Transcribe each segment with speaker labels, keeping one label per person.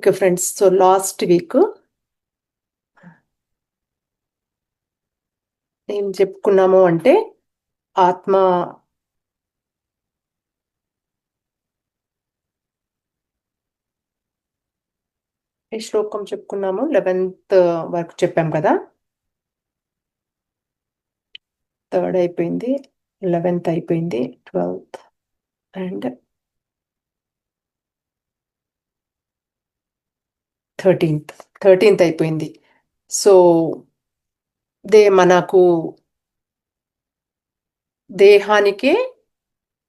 Speaker 1: Okay friends, so last week ఏం చెప్పుకున్నాము అంటే ఆత్మ ఏ శ్లోకం చెప్పుకున్నాము, 11th వరకు చెప్పాం కదా. థర్డ్ అయిపోయింది, 11th అయిపోయింది, 12th అండ్ 13th అయిపోయింది. సో మనకు దేహానికే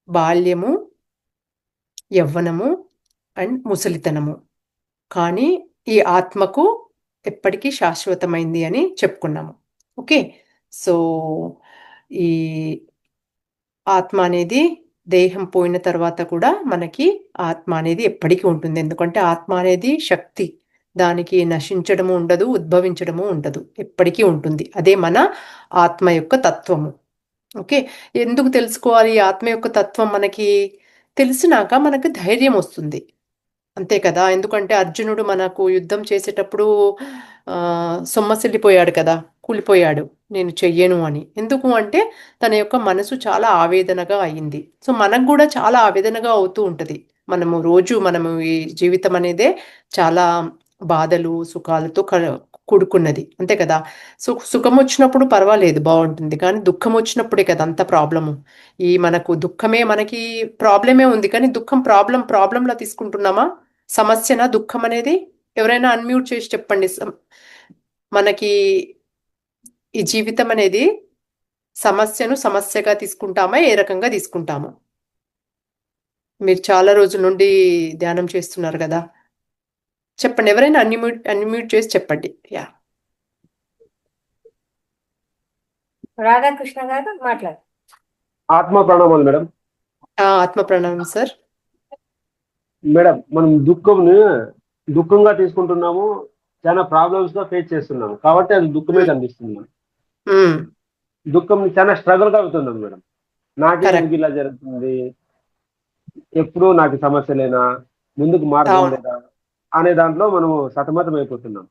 Speaker 1: బాల్యము, యవ్వనము అండ్ ముసలితనము, కానీ ఈ ఆత్మకు ఎప్పటికీ శాశ్వతమైంది అని చెప్పుకున్నాము. ఓకే, సో ఈ ఆత్మ అనేది దేహం పోయిన తర్వాత కూడా మనకి ఆత్మ అనేది ఎప్పటికీ ఉంటుంది. ఎందుకంటే ఆత్మ అనేది శక్తి, దానికి నశించడము ఉండదు, ఉద్భవించడము ఉండదు, ఎప్పటికీ ఉంటుంది. అదే మన ఆత్మ యొక్క తత్వము. ఓకే, ఎందుకు తెలుసుకోవాలి ఈ ఆత్మ యొక్క తత్వం? మనకి తెలిసినాక మనకు ధైర్యం వస్తుంది, అంతే కదా. ఎందుకంటే అర్జునుడు మనకు యుద్ధం చేసేటప్పుడు సొమ్మసిల్లిపోయాడు కదా, కూలిపోయాడు, నేను చెయ్యను అని. ఎందుకు అంటే తన యొక్క మనసు చాలా ఆవేదనగా అయింది. సో మనకు కూడా చాలా ఆవేదనగా అవుతూ ఉంటుంది. మనము ఈ జీవితం అనేదే చాలా బాధలు సుఖాలతో కూడుకున్నది, అంతే కదా. సో సుఖం వచ్చినప్పుడు పర్వాలేదు, బాగుంటుంది, కానీ దుఃఖం వచ్చినప్పుడే కదా అంత ప్రాబ్లము. మనకు దుఃఖమే మనకి ప్రాబ్లమే ఉంది, కానీ దుఃఖం ప్రాబ్లంలా తీసుకుంటున్నామా? సమస్యన దుఃఖం అనేది? ఎవరైనా అన్మ్యూట్ చేసి చెప్పండి. మనకి ఈ జీవితం అనేది సమస్యను సమస్యగా తీసుకుంటామా, ఏ రకంగా తీసుకుంటాము? మీరు చాలా రోజుల నుండి ధ్యానం చేస్తున్నారు కదా, చెప్పండి. ఎవరైనా అన్మ్యూట్ చేసి చెప్పండి. యా,
Speaker 2: రాధాకృష్ణ గారు మాట్లాడు.
Speaker 3: ఆత్మ ప్రణామాలు మేడం.
Speaker 1: ఆత్మ ప్రణామం సార్.
Speaker 3: మేడం, మనం దుఃఖంగా తీసుకుంటున్నాము, చాలా ప్రాబ్లమ్స్ గా ఫేస్ చేస్తున్నాము, కాబట్టి అది దుఃఖమే కనిపిస్తుంది మేడం. దుఃఖం చాలా స్ట్రగుల్ గా అవుతున్నాం మేడం. నాకే ఎందుకు ఇలా జరుగుతుంది, ఎప్పుడు నాకు సమస్యలేనా, ముందుకు మార్గం లేదా అనే దాంట్లో మనము సతమతం అయిపోతున్నాం.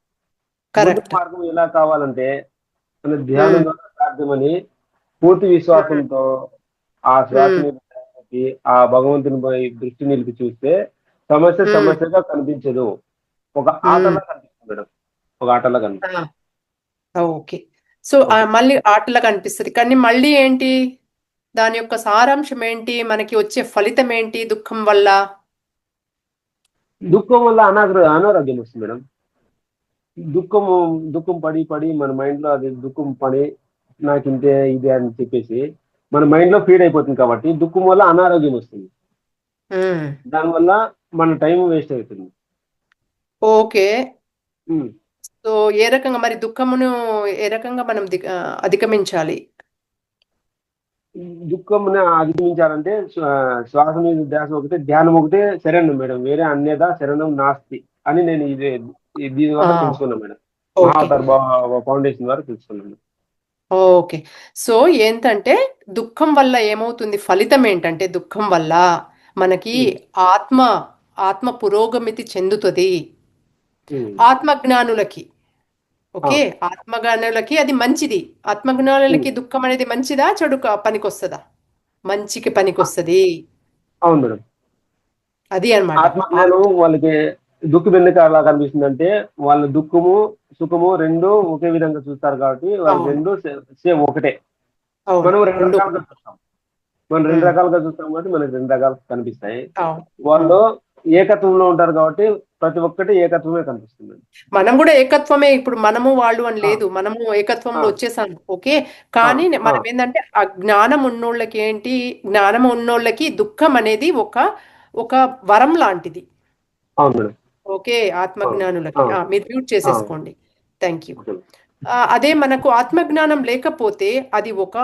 Speaker 3: ముందుకు మార్గం ఎలా కావాలంటే మన ధ్యానం ద్వారా సాధ్యమని పూర్తి విశ్వాసంతో ఆ శ్వాస ఆ భగవంతుని దృష్టి నిలిపి చూస్తే సమస్యగా కనిపించదు, ఒక ఆటలా కనిపిస్తుంది మేడం, ఒక ఆటలా కనిపిస్తుంది.
Speaker 1: ఓకే, సో మళ్ళీ ఆటలా కనిపిస్తుంది, కానీ మళ్ళీ ఏంటి దాని యొక్క సారాంశం ఏంటి? మనకి వచ్చే ఫలితం ఏంటి దుఃఖం వల్ల?
Speaker 3: దుఃఖం వల్ల అనారోగ్యం వస్తుంది మేడం. దుఃఖం పడి మన మైండ్ లో అది దుఃఖం పడి నాకు ఇంతే ఇదే అని చెప్పేసి మన మైండ్ లో ఫీడ్ అయిపోతుంది, కాబట్టి దుఃఖం వల్ల అనారోగ్యం వస్తుంది. దానివల్ల మన టైం వేస్ట్ అవుతుంది.
Speaker 1: ఓకే, సో ఏ రకంగా మరి దుఃఖమును ఏ రకంగా మనం అధిగమించాలి?
Speaker 3: దుఃఖంని అధిగమించాలంటే శ్వాస మీద ధ్యాస ఒకటే, ధ్యానం ఒకటే శరణం మేడం, వేరే అన్యదా శరణం నాస్తి అని నేను దీని వల్ల తెలుసుకున్నాను మేడం. మహాతర్భావ ఫౌండేషన్ ద్వారా తెలుసుకున్నాను.
Speaker 1: ఓకే, సో ఏంటంటే దుఃఖం వల్ల ఏమవుతుంది, ఫలితం ఏంటంటే దుఃఖం వల్ల మనకి ఆత్మ పురోగమితి చెందుతుంది. ఆత్మజ్ఞానులకి, ఓకే, ఆత్మజ్ఞానులకి అది మంచిది. ఆత్మజ్ఞానులకి దుఃఖం అనేది మంచిదా, చెడు పనికొస్తుందా? మంచికి పనికొస్తుంది.
Speaker 3: అవును మేడం,
Speaker 1: అది అన్నమాట.
Speaker 3: ఆత్మజ్ఞానం వాళ్ళకి దుఃఖం ఎందుకు అలా కనిపిస్తుంది అంటే, వాళ్ళ దుఃఖము సుఖము రెండు ఒకే విధంగా చూస్తారు, కాబట్టి వాళ్ళు రెండు సేమ్ ఒకటే. మనం రెండు రకాలుగా చూస్తాం కాబట్టి మనకి రెండు రకాలుగా కనిపిస్తాయి. వాళ్ళు ఏకత్వంలో ఉంటారు కాబట్టి ప్రతి ఒక్కటి ఏకత్వమే కనిపిస్తుంది.
Speaker 1: మనం కూడా ఏకత్వమే, ఇప్పుడు మనము వాళ్ళు అని లేదు, మనము ఏకత్వంలో వచ్చేసాము. ఓకే, కానీ మనం ఏంటంటే ఆ జ్ఞానం ఉన్నోళ్ళకి ఏంటి, జ్ఞానం ఉన్నోళ్ళకి దుఃఖం అనేది ఒక వరం లాంటిది. ఓకే, ఆత్మజ్ఞానులకి. మీరు మ్యూట్ చేసేసుకోండి. Thank you. అదే మనకు ఆత్మజ్ఞానం లేకపోతే అది ఒక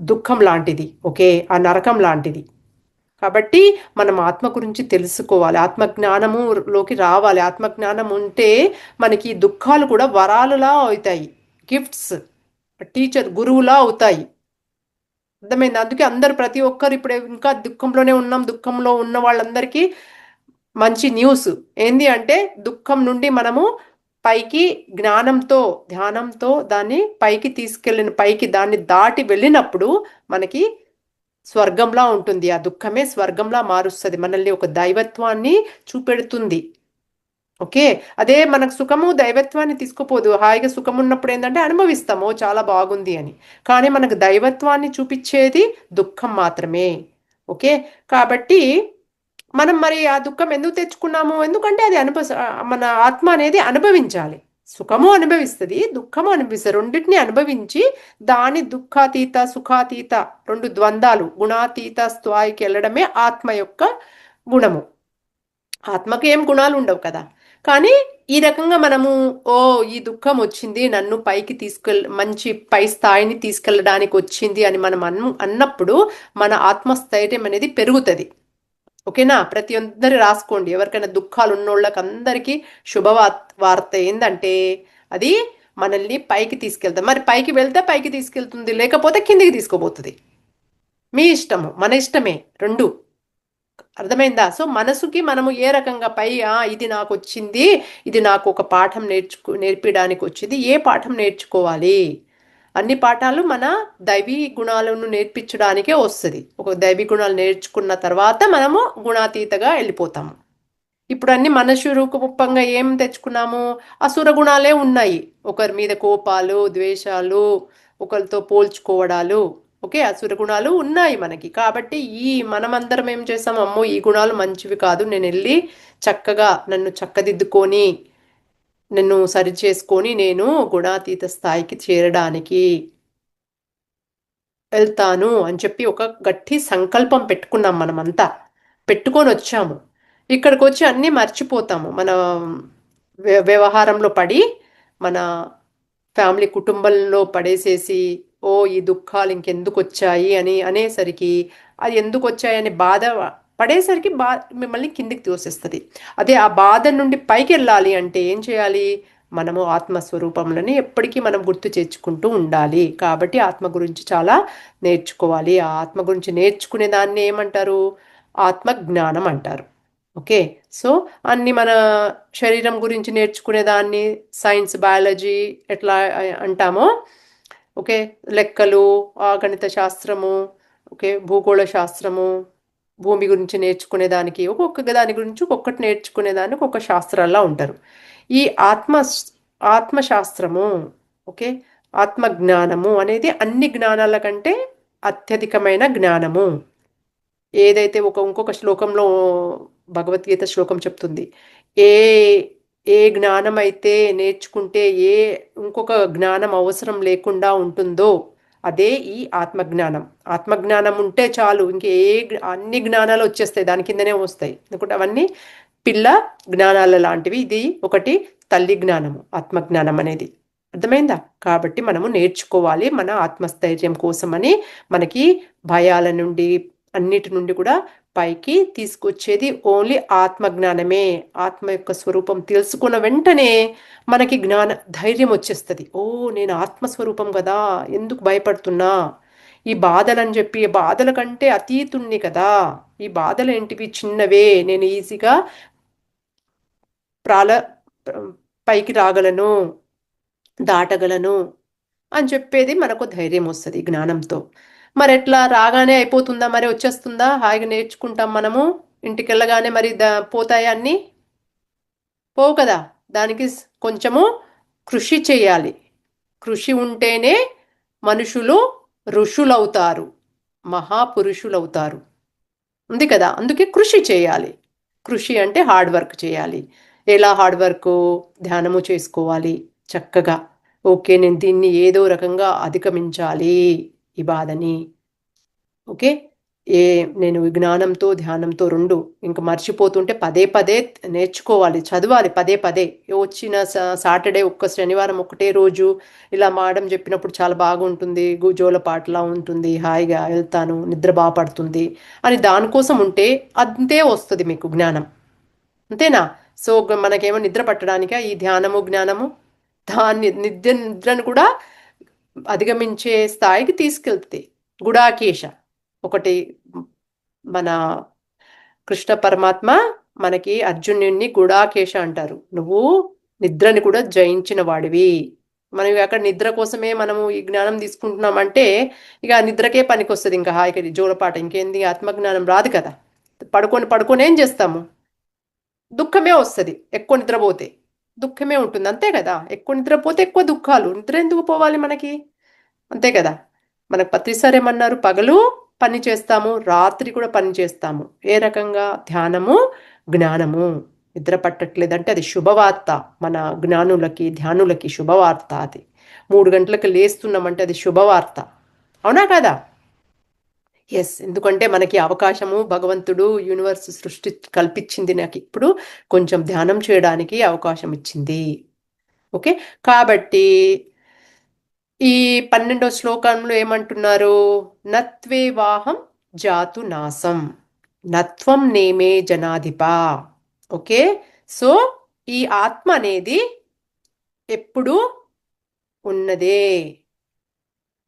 Speaker 1: దుఃఖం లాంటిది, ఓకే, ఆ నరకం లాంటిది. కాబట్టి మనం ఆత్మ గురించి తెలుసుకోవాలి, ఆత్మజ్ఞానములోకి రావాలి. ఆత్మజ్ఞానం ఉంటే మనకి దుఃఖాలు కూడా వరాలులా అవుతాయి, గిఫ్ట్స్, గురువులా అవుతాయి. అర్థమైంది? అందుకే ప్రతి ఒక్కరు ఇప్పుడు ఇంకా దుఃఖంలోనే ఉన్నాం. దుఃఖంలో ఉన్న వాళ్ళందరికీ మంచి న్యూస్ ఏంది అంటే దుఃఖం నుండి మనము పైకి జ్ఞానంతో ధ్యానంతో దాన్ని పైకి దాన్ని దాటి వెళ్ళినప్పుడు మనకి స్వర్గంలా ఉంటుంది. ఆ దుఃఖమే స్వర్గంలా మారుస్తుంది, మనల్ని ఒక దైవత్వాన్ని చూపెడుతుంది. ఓకే. అదే మనకు సుఖము దైవత్వాన్ని తీసుకుపోదు. హాయిగా సుఖం ఉన్నప్పుడు ఏంటంటే అనుభవిస్తాము చాలా బాగుంది అని. కానీ మనకు దైవత్వాన్ని చూపించేది దుఃఖం మాత్రమే. ఓకే. కాబట్టి మనం మరి ఆ దుఃఖం ఎందుకు తెచ్చుకున్నాము? ఎందుకంటే అది మన ఆత్మ అనేది అనుభవించాలి. సుఖము అనుభవిస్తుంది, దుఃఖము అనుభవిస్తుంది. రెండింటిని అనుభవించి దాని దుఃఖాతీత సుఖాతీత రెండు ద్వంద్వాలు గుణాతీత స్థాయికి వెళ్ళడమే ఆత్మ యొక్క గుణము. ఆత్మకి ఏం గుణాలు ఉండవు కదా. కానీ ఈ రకంగా మనము ఈ దుఃఖం వచ్చింది నన్ను పైకి మంచి పై స్థాయిని తీసుకెళ్ళడానికి వచ్చింది అని మనం అన్నప్పుడు మన ఆత్మస్థైర్యం అనేది పెరుగుతుంది. ఓకేనా? ప్రతి ఒక్కరు రాసుకోండి. ఎవరికైనా దుఃఖాలు ఉన్నోళ్ళకి అందరికీ వార్త ఏంటంటే అది మనల్ని పైకి తీసుకెళ్తాం. మరి పైకి వెళ్తే పైకి తీసుకెళ్తుంది, లేకపోతే కిందికి తీసుకుపోతుంది. మీ ఇష్టము, మన ఇష్టమే రెండు. అర్థమైందా? సో మనసుకి మనము ఏ రకంగా ఇది నాకు వచ్చింది, ఇది నాకు ఒక పాఠం నేర్పించడానికి వచ్చింది, ఏ పాఠం నేర్చుకోవాలి? అన్ని పాఠాలు మన దైవీ గుణాలను నేర్పించడానికే వస్తుంది. ఒక దైవీ గుణాలు నేర్చుకున్న తర్వాత మనము గుణాతీతగా వెళ్ళిపోతాము. ఇప్పుడు అన్ని మనసు రూపంగా ఏం తెచ్చుకున్నాము? అసుర గుణాలే ఉన్నాయి. ఒకరి మీద కోపాలు, ద్వేషాలు, ఒకరితో పోల్చుకోవడాలు. ఓకే, అసుర గుణాలు ఉన్నాయి మనకి. కాబట్టి మనమందరం ఏం చేస్తాము? అమ్మో ఈ గుణాలు మంచివి కాదు, నేను వెళ్ళి చక్కగా నన్ను చక్కదిద్దుకొని నన్ను సరి చేసుకొని నేను గుణాతీత స్థాయికి చేరడానికి వెళ్తాను అని చెప్పి ఒక గట్టి సంకల్పం పెట్టుకున్నాం. మనమంతా పెట్టుకొని వచ్చాము. ఇక్కడికి వచ్చి అన్నీ మర్చిపోతాము. మన వ్యవహారంలో పడి మన ఫ్యామిలీ కుటుంబంలో పడేసేసి ఈ దుఃఖాలు ఇంకెందుకు వచ్చాయి అని అనేసరికి అది ఎందుకు వచ్చాయని బాధ పడేసరికి మిమ్మల్ని కిందికి తోసేస్తుంది. అదే ఆ బాధ నుండి పైకి వెళ్ళాలి అంటే ఏం చేయాలి? మనము ఆత్మస్వరూపములని ఎప్పటికీ మనం గుర్తు చేర్చుకుంటూ ఉండాలి. కాబట్టి ఆత్మ గురించి చాలా నేర్చుకోవాలి. ఆ ఆత్మ గురించి నేర్చుకునే దాన్ని ఏమంటారు? ఆత్మజ్ఞానం అంటారు. ఓకే. సో అన్ని మన శరీరం గురించి నేర్చుకునే దాన్ని సైన్స్, బయాలజీ ఎట్లా అంటామో, ఓకే, లెక్కలు, గణిత శాస్త్రము, ఓకే, భూగోళ శాస్త్రము, భూమి గురించి నేర్చుకునే దానికి ఒక్కొక్క దాని గురించి ఒక్కొక్కటి నేర్చుకునే దానికి ఒక్కొక్క శాస్త్రాల్లో ఉంటారు. ఈ ఆత్మశాస్త్రము, ఓకే, ఆత్మజ్ఞానము అనేది అన్ని జ్ఞానాల కంటే అత్యధికమైన జ్ఞానము. ఏదైతే ఇంకొక శ్లోకంలో భగవద్గీత శ్లోకం చెప్తుంది, ఏ ఏ జ్ఞానం అయితే నేర్చుకుంటే ఇంకొక జ్ఞానం అవసరం లేకుండా ఉంటుందో అదే ఈ ఆత్మజ్ఞానం. ఆత్మజ్ఞానం ఉంటే చాలు, అన్ని జ్ఞానాలు వచ్చేస్తాయి, దాని కిందనే వస్తాయి. ఎందుకంటే అవన్నీ పిల్ల జ్ఞానాల లాంటివి. ఇది ఒకటి తల్లి జ్ఞానము, ఆత్మజ్ఞానం అనేది. అర్థమైందా? కాబట్టి మనము నేర్చుకోవాలి మన ఆత్మస్థైర్యం కోసమని. మనకి భయాల నుండి అన్నిటి నుండి కూడా పైకి తీసుకొచ్చేది ఓన్లీ ఆత్మజ్ఞానమే. ఆత్మ యొక్క స్వరూపం తెలుసుకున్న వెంటనే మనకి ధైర్యం వచ్చేస్తుంది. నేను ఆత్మస్వరూపం కదా, ఎందుకు భయపడుతున్నా? ఈ బాధలని చెప్పి బాధల కంటే అతీతుణ్ణి కదా, ఈ బాధలు ఏంటివి? చిన్నవే, నేను ఈజీగా పైకి రాగలను, దాటగలను అని చెప్పేది మనకు ధైర్యం వస్తుంది జ్ఞానంతో. మరి ఎట్లా రాగానే అయిపోతుందా? మరి వచ్చేస్తుందా? హాయిగా నేర్చుకుంటాం మనము, ఇంటికి వెళ్ళగానే మరి పోతాయా అన్నీ? పోవు కదా. దానికి కొంచెము కృషి చేయాలి. కృషి ఉంటేనే మనుషులు ఋషులవుతారు, మహాపురుషులవుతారు. ఉంది కదా, అందుకే కృషి చేయాలి. కృషి అంటే హార్డ్ వర్క్ చేయాలి. ఎలా హార్డ్ వర్క్? ధ్యానము చేసుకోవాలి చక్కగా. ఓకే, నేను దీన్ని ఏదో రకంగా అధిగమించాలి ఈ బాధని. ఓకే, నేను జ్ఞానంతో ధ్యానంతో రెండు ఇంకా మర్చిపోతుంటే పదే పదే నేర్చుకోవాలి, చదవాలి పదే పదే. వచ్చిన సాటర్డే ఒక్క శనివారం ఒకటే రోజు ఇలా మాడం చెప్పినప్పుడు చాలా బాగుంటుంది, జోలపాటలా ఉంటుంది, హాయిగా వెళ్తాను, నిద్ర బాగా పడుతుంది అని దానికోసం ఉంటే అంతే వస్తుంది మీకు జ్ఞానం. అంతేనా? సో మనకేమో నిద్ర పట్టడానిక ఈ ధ్యానము జ్ఞానము? నిద్రను కూడా అధిగమించే స్థాయికి తీసుకెళ్తుంది. గుడాకేశ ఒకటి మన కృష్ణ పరమాత్మ మనకి అర్జునుడిని గుడాకేశ అంటారు. నువ్వు నిద్రని కూడా జయించిన వాడివి. మనం అక్కడ నిద్ర కోసమే మనము ఈ జ్ఞానం తీసుకుంటున్నామంటే ఇక నిద్రకే పనికొస్తుంది. ఇంకా హాయిగా జోలపాట ఇంకేంది ఆత్మజ్ఞానం రాదు కదా. పడుకొని పడుకొని ఏం చేస్తాము? దుఃఖమే వస్తుంది. ఎక్కువ నిద్రపోతే దుఃఖమే ఉంటుంది, అంతే కదా. ఎక్కువ నిద్రపోతే ఎక్కువ దుఃఖాలు. నిద్ర ఎందుకు పోవాలి మనకి? అంతే కదా. మనకు పత్రిసారి ఏమన్నారు? పగలు పని చేస్తాము, రాత్రి కూడా పని చేస్తాము. ఏ రకంగా? ధ్యానము, జ్ఞానము. నిద్ర పట్టట్లేదంటే అది శుభవార్త. మన జ్ఞానులకి ధ్యానులకి శుభవార్త అది. 3 గంటలకు లేస్తున్నామంటే అది శుభవార్త. అవునా కదా? ఎస్. ఎందుకంటే మనకి అవకాశము భగవంతుడు యూనివర్స్ సృష్టి కల్పించింది. నాకు ఇప్పుడు కొంచెం ధ్యానం చేయడానికి అవకాశం ఇచ్చింది. ఓకే. కాబట్టి ఈ 12వ శ్లోకంలో ఏమంటున్నారు? నత్వేవాహం జాతు నాసం నత్వం నేమే జనాధిప. ఓకే. సో ఈ ఆత్మ అనేది ఎప్పుడు ఉన్నదే.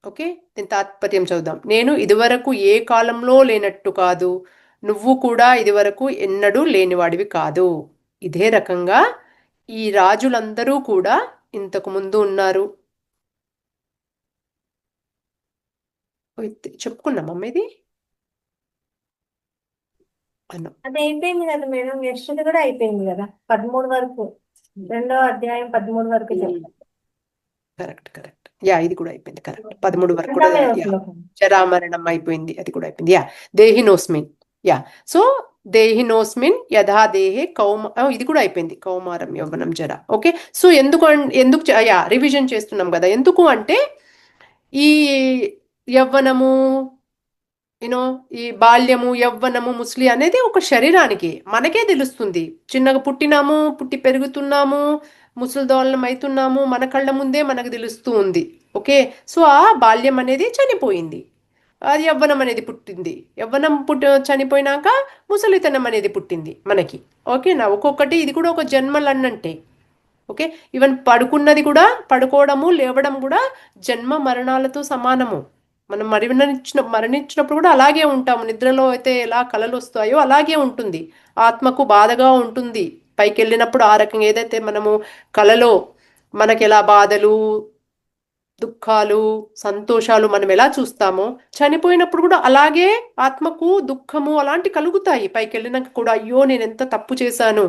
Speaker 1: ఓకే. దీని తాత్పర్యం చదువుదాం. నేను ఇదివరకు ఏ కాలంలో లేనట్టు కాదు, నువ్వు కూడా ఇదివరకు ఎన్నడూ లేనివాడివి కాదు. ఇదే రకంగా ఈ రాజులందరూ కూడా ఇంతకు ముందు ఉన్నారు. చెప్పుకున్నాం అమ్మేది అన్నాం.
Speaker 2: అది అయిపోయింది కదా మేడం, నెక్స్ట్ కూడా అయిపోయింది కదా 13 వరకు. 2వ అధ్యాయం 13 వరకు చెప్పారు.
Speaker 1: Correct correct. యా, ఇది కూడా అయిపోయింది. కరెక్ట్. 13 వరకు కూడా. యా, జరామరణం అయిపోయింది, అది కూడా అయిపోయింది. యా, దేహినోస్మిన్. యా, సో దేహినోస్మిన్ యథా దేహే ఇది కూడా అయిపోయింది. కౌమారం యవ్వనం జర. ఓకే. సో ఎందుకు యా రివిజన్ చేస్తున్నాం కదా. ఎందుకు అంటే ఈ యవ్వనము, యూనో, ఈ బాల్యము యవ్వనము ముసలి అనేది ఒక శరీరానికి మనకే తెలుస్తుంది. చిన్నగా పుట్టినాము, పుట్టి పెరుగుతున్నాము, ముసలిదోళ్ళం అవుతున్నాము, మన కళ్ళ ముందే మనకు తెలుస్తూ ఉంది. ఓకే. సో ఆ బాల్యం అనేది చనిపోయింది, అది యవ్వనం అనేది పుట్టింది. యవ్వనం చనిపోయినాక ముసలితనం అనేది పుట్టింది మనకి. ఓకేనా? ఒక్కొక్కటి ఇది కూడా ఒక జన్మలు అన్నంటే. ఓకే. ఈవెన్ పడుకున్నది కూడా, పడుకోవడము లేవడం కూడా జన్మ మరణాలతో సమానము. మనం మరణించినప్పుడు కూడా అలాగే ఉంటాము. నిద్రలో అయితే ఎలా కలలు వస్తాయో అలాగే ఉంటుంది. ఆత్మకు బాధగా ఉంటుంది. పైకి వెళ్ళినప్పుడు ఆ రకంగా ఏదైతే మనము కలలో మనకి ఎలా బాధలు, దుఃఖాలు, సంతోషాలు మనం ఎలా చూస్తామో, చనిపోయినప్పుడు కూడా అలాగే ఆత్మకు దుఃఖము అలాంటి కలుగుతాయి. పైకి వెళ్ళినాక కూడా అయ్యో నేను ఎంత తప్పు చేశాను,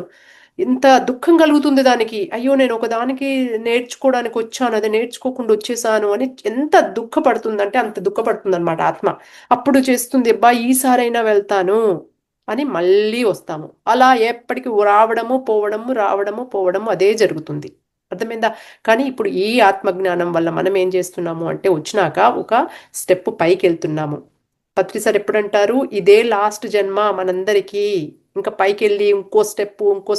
Speaker 1: ఎంత దుఃఖం కలుగుతుంది దానికి. అయ్యో నేను ఒక దానికి నేర్చుకోవడానికి వచ్చాను, అది నేర్చుకోకుండా వచ్చేసాను అని ఎంత దుఃఖపడుతుందంటే అంత దుఃఖపడుతుంది అనమాట ఆత్మ. అప్పుడు చేస్తుంది, అబ్బా ఈసారైనా వెళ్తాను అని మళ్ళీ వస్తాము. అలా ఎప్పటికీ రావడము పోవడము, రావడము పోవడము అదే జరుగుతుంది. అర్థమైందా? కానీ ఇప్పుడు ఈ ఆత్మజ్ఞానం వల్ల మనం ఏం చేస్తున్నాము అంటే వచ్చినాక ఒక స్టెప్ పైకి వెళ్తున్నాము. పత్రిసార్ ఎప్పుడంటారు, ఇదే లాస్ట్ జన్మ మనందరికీ, ఇంకా పైకి వెళ్ళి ఇంకో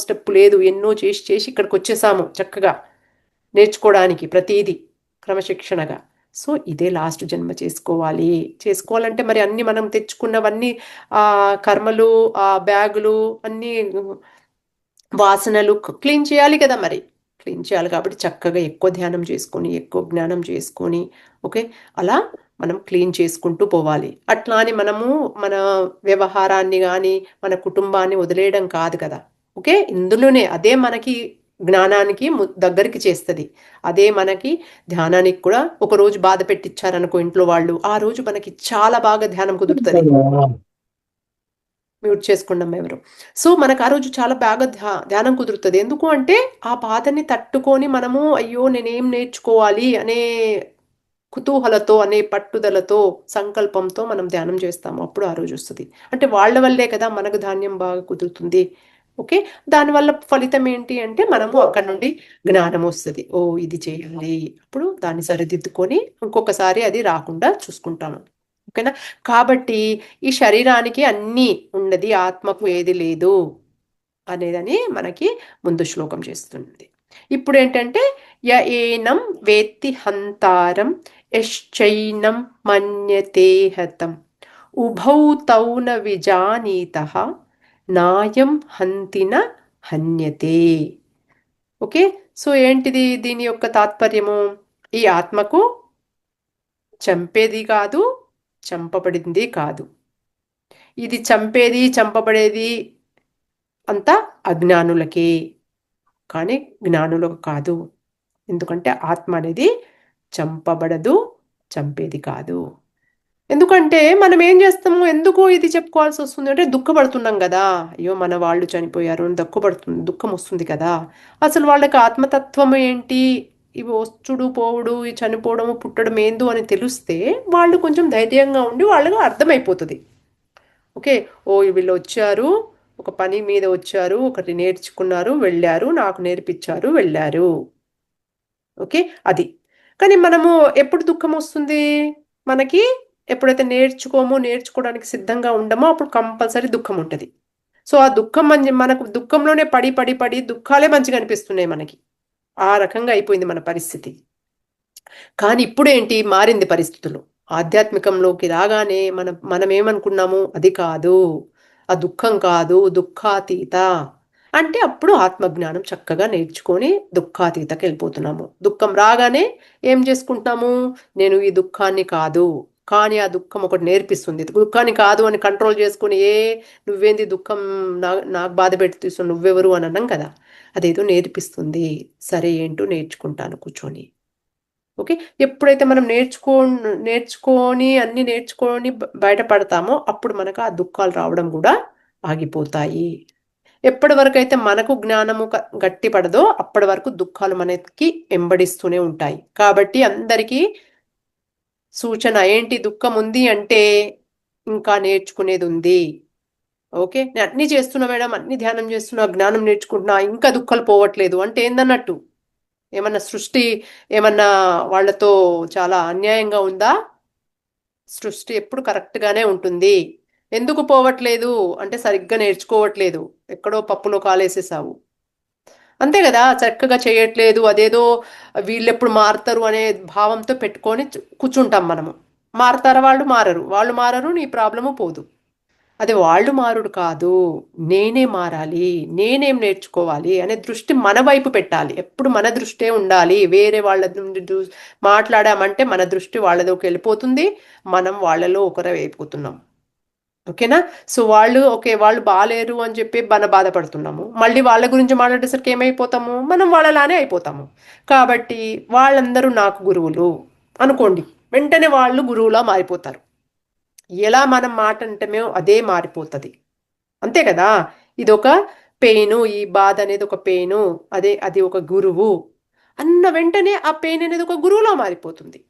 Speaker 1: స్టెప్ లేదు. ఎన్నో చేసి చేసి ఇక్కడికి వచ్చేసాము చక్కగా నేర్చుకోవడానికి ప్రతిదీ క్రమశిక్షణగా. సో ఇదే లాస్ట్ జన్మ చేసుకోవాలంటే మరి అన్ని మనం తెచ్చుకున్నవన్నీ ఆ కర్మలు, ఆ బ్యాగులు అన్నీ వాసనలు క్లీన్ చేయాలి కదా. మరి క్లీన్ చేయాలి కాబట్టి చక్కగా ఎక్కువ ధ్యానం చేసుకొని, ఎక్కువ జ్ఞానం చేసుకొని, ఓకే, అలా మనం క్లీన్ చేసుకుంటూ పోవాలి. అట్లా అని మనము మన వ్యవహారాన్ని కానీ మన కుటుంబాన్ని వదిలేయడం కాదు కదా. ఓకే. ఇందులోనే అదే మనకి జ్ఞానానికి దగ్గరికి చేస్తుంది. అదే మనకి ధ్యానానికి కూడా. ఒక రోజు బాధ పెట్టించారనుకో ఇంట్లో వాళ్ళు, ఆ రోజు మనకి చాలా బాగా ధ్యానం కుదురుతుంది. మ్యూట్ చేసుకున్నాం ఎవరు. సో మనకు ఆ రోజు చాలా బాగా ధ్యానం కుదురుతుంది. ఎందుకు అంటే ఆ బాధని తట్టుకొని మనము అయ్యో నేనేం నేర్చుకోవాలి అనే కుతూహలతో, అనే పట్టుదలతో, సంకల్పంతో మనం ధ్యానం చేస్తాము. అప్పుడు ఆ రోజు వస్తుంది. అంటే వాళ్ళ వల్లే కదా మనకు ధాన్యం బాగా కుదురుతుంది. ఓకే. దానివల్ల ఫలితం ఏంటి అంటే మనము అక్కడ నుండి జ్ఞానం వస్తుంది. ఓ ఇది చేయాలి, అప్పుడు దాన్ని సరిదిద్దుకొని ఇంకొకసారి అది రాకుండా చూసుకుంటాము. ఓకేనా? కాబట్టి ఈ శరీరానికి అన్నీ ఉన్నది, ఆత్మకు ఏది లేదు అనేదని మనకి ముందు శ్లోకం చేస్తుంది. ఇప్పుడు ఏంటంటే య ఏనం వేత్తి హంతారం యశ్చైనం మన్యతే హతం ఉభౌ తౌ న విజానీతః నాయం హంతిన హన్యతే. ఓకే. సో ఏంటిది దీని యొక్క తాత్పర్యము? ఈ ఆత్మకు చంపేది కాదు, చంపబడింది కాదు. ఇది చంపేది చంపబడేది అంతా అజ్ఞానులకే, కానీ జ్ఞానులకు కాదు. ఎందుకంటే ఆత్మ అనేది చంపబడదు, చంపేది కాదు. ఎందుకంటే మనం ఏం చేస్తాము, ఎందుకు ఇది చెప్పుకోవాల్సి వస్తుంది అంటే దుఃఖపడుతున్నాం కదా, అయ్యో మన వాళ్ళు చనిపోయారు అని దుఃఖం వస్తుంది కదా. అసలు వాళ్ళకి ఆత్మతత్వం ఏంటి, ఇవి వచ్చుడు పోవుడు, ఈ చనిపోవడము పుట్టడం ఏందో అని తెలిస్తే వాళ్ళు కొంచెం ధైర్యంగా ఉండి వాళ్ళకి అర్థమైపోతుంది. ఓకే, ఓ వీళ్ళు వచ్చారు, ఒక పని మీద వచ్చారు, ఒకటి నేర్చుకున్నారు, వెళ్ళారు, నాకు నేర్పించారు, వెళ్ళారు. ఓకే, అది. కానీ మనము ఎప్పుడు దుఃఖం వస్తుంది మనకి, ఎప్పుడైతే నేర్చుకోవడానికి సిద్ధంగా ఉండమో అప్పుడు కంపల్సరీ దుఃఖం ఉంటుంది. సో ఆ దుఃఖం మనకు దుఃఖంలోనే పడి పడి పడి దుఃఖాలే మంచిగా అనిపిస్తున్నాయి మనకి. ఆ రకంగా అయిపోయింది మన పరిస్థితి. కానీ ఇప్పుడు ఏంటి, మారింది పరిస్థితులు. ఆధ్యాత్మికంలోకి రాగానే మనం ఏమనుకున్నాము, అది కాదు, ఆ దుఃఖం కాదు, దుఃఖాతీత అంటే అప్పుడు ఆత్మజ్ఞానం చక్కగా నేర్చుకొని దుఃఖాతీతకి వెళ్ళిపోతున్నాము. దుఃఖం రాగానే ఏం చేసుకుంటున్నాము, నేను ఈ దుఃఖాన్ని కాదు, కానీ ఆ దుఃఖం ఒకటి నేర్పిస్తుంది. దుఃఖాన్ని కాదు అని కంట్రోల్ చేసుకుని, నువ్వేంది దుఃఖం, నాకు బాధ పెడుతూ నువ్వెవరు అని అన్నాం కదా, అదేదో నేర్పిస్తుంది. సరే ఏంటో నేర్చుకుంటాను కూర్చొని. ఓకే, ఎప్పుడైతే మనం అన్ని నేర్చుకొని బయటపడతామో అప్పుడు మనకు ఆ దుఃఖాలు రావడం కూడా ఆగిపోతాయి. ఎప్పటి వరకు అయితే మనకు జ్ఞానము గట్టి పడదో అప్పటి వరకు దుఃఖాలు మనకి వెంబడిస్తూనే ఉంటాయి. కాబట్టి అందరికీ సూచన ఏంటి, దుఃఖం ఉంది అంటే ఇంకా నేర్చుకునేది ఉంది. ఓకే, నేను అన్ని చేస్తున్నా మేడం, అన్ని ధ్యానం చేస్తున్నా, జ్ఞానం నేర్చుకుంటున్నా, ఇంకా దుఃఖాలు పోవట్లేదు అంటే ఏందన్నట్టు, ఏమన్నా సృష్టి ఏమన్నా వాళ్ళతో చాలా అన్యాయంగా ఉందా? సృష్టి ఎప్పుడు కరెక్ట్గానే ఉంటుంది. ఎందుకు పోవట్లేదు అంటే సరిగ్గా నేర్చుకోవట్లేదు, ఎక్కడో పప్పులో కాలేసేసావు, అంతే కదా. చక్కగా చేయట్లేదు, అదేదో వీళ్ళెప్పుడు మారుతారు అనే భావంతో పెట్టుకొని కూర్చుంటాం మనము. మారుతారా? వాళ్ళు మారరు, నీ ప్రాబ్లము పోదు. అదే వాళ్ళు మారుడు కాదు, నేనే మారాలి, నేనేం నేర్చుకోవాలి అనే దృష్టి మన వైపు పెట్టాలి. ఎప్పుడు మన దృష్టే ఉండాలి. వేరే వాళ్ళ నుండి మాట్లాడామంటే మన దృష్టి వాళ్ళలోకి వెళ్ళిపోతుంది, మనం వాళ్ళలో ఒకరు అయిపోతున్నాం. ఓకేనా? సో వాళ్ళు బాలేరు అని చెప్పి బాధపడుతున్నాము, మళ్ళీ వాళ్ళ గురించి మాట్లాడేసరికి ఏమైపోతాము, మనం వాళ్ళలానే అయిపోతాము. కాబట్టి వాళ్ళందరూ నాకు గురువులు అనుకోండి, వెంటనే వాళ్ళు గురువులా మారిపోతారు. ఎలా మనం మాట అంటేమో అదే మారిపోతుంది, అంతే కదా. ఇది ఒక పెయిన్, ఈ బాధ అనేది ఒక పెయిన్, అది ఒక గురువు అన్న వెంటనే ఆ పెయిన్ అనేది ఒక గురువులా మారిపోతుంది.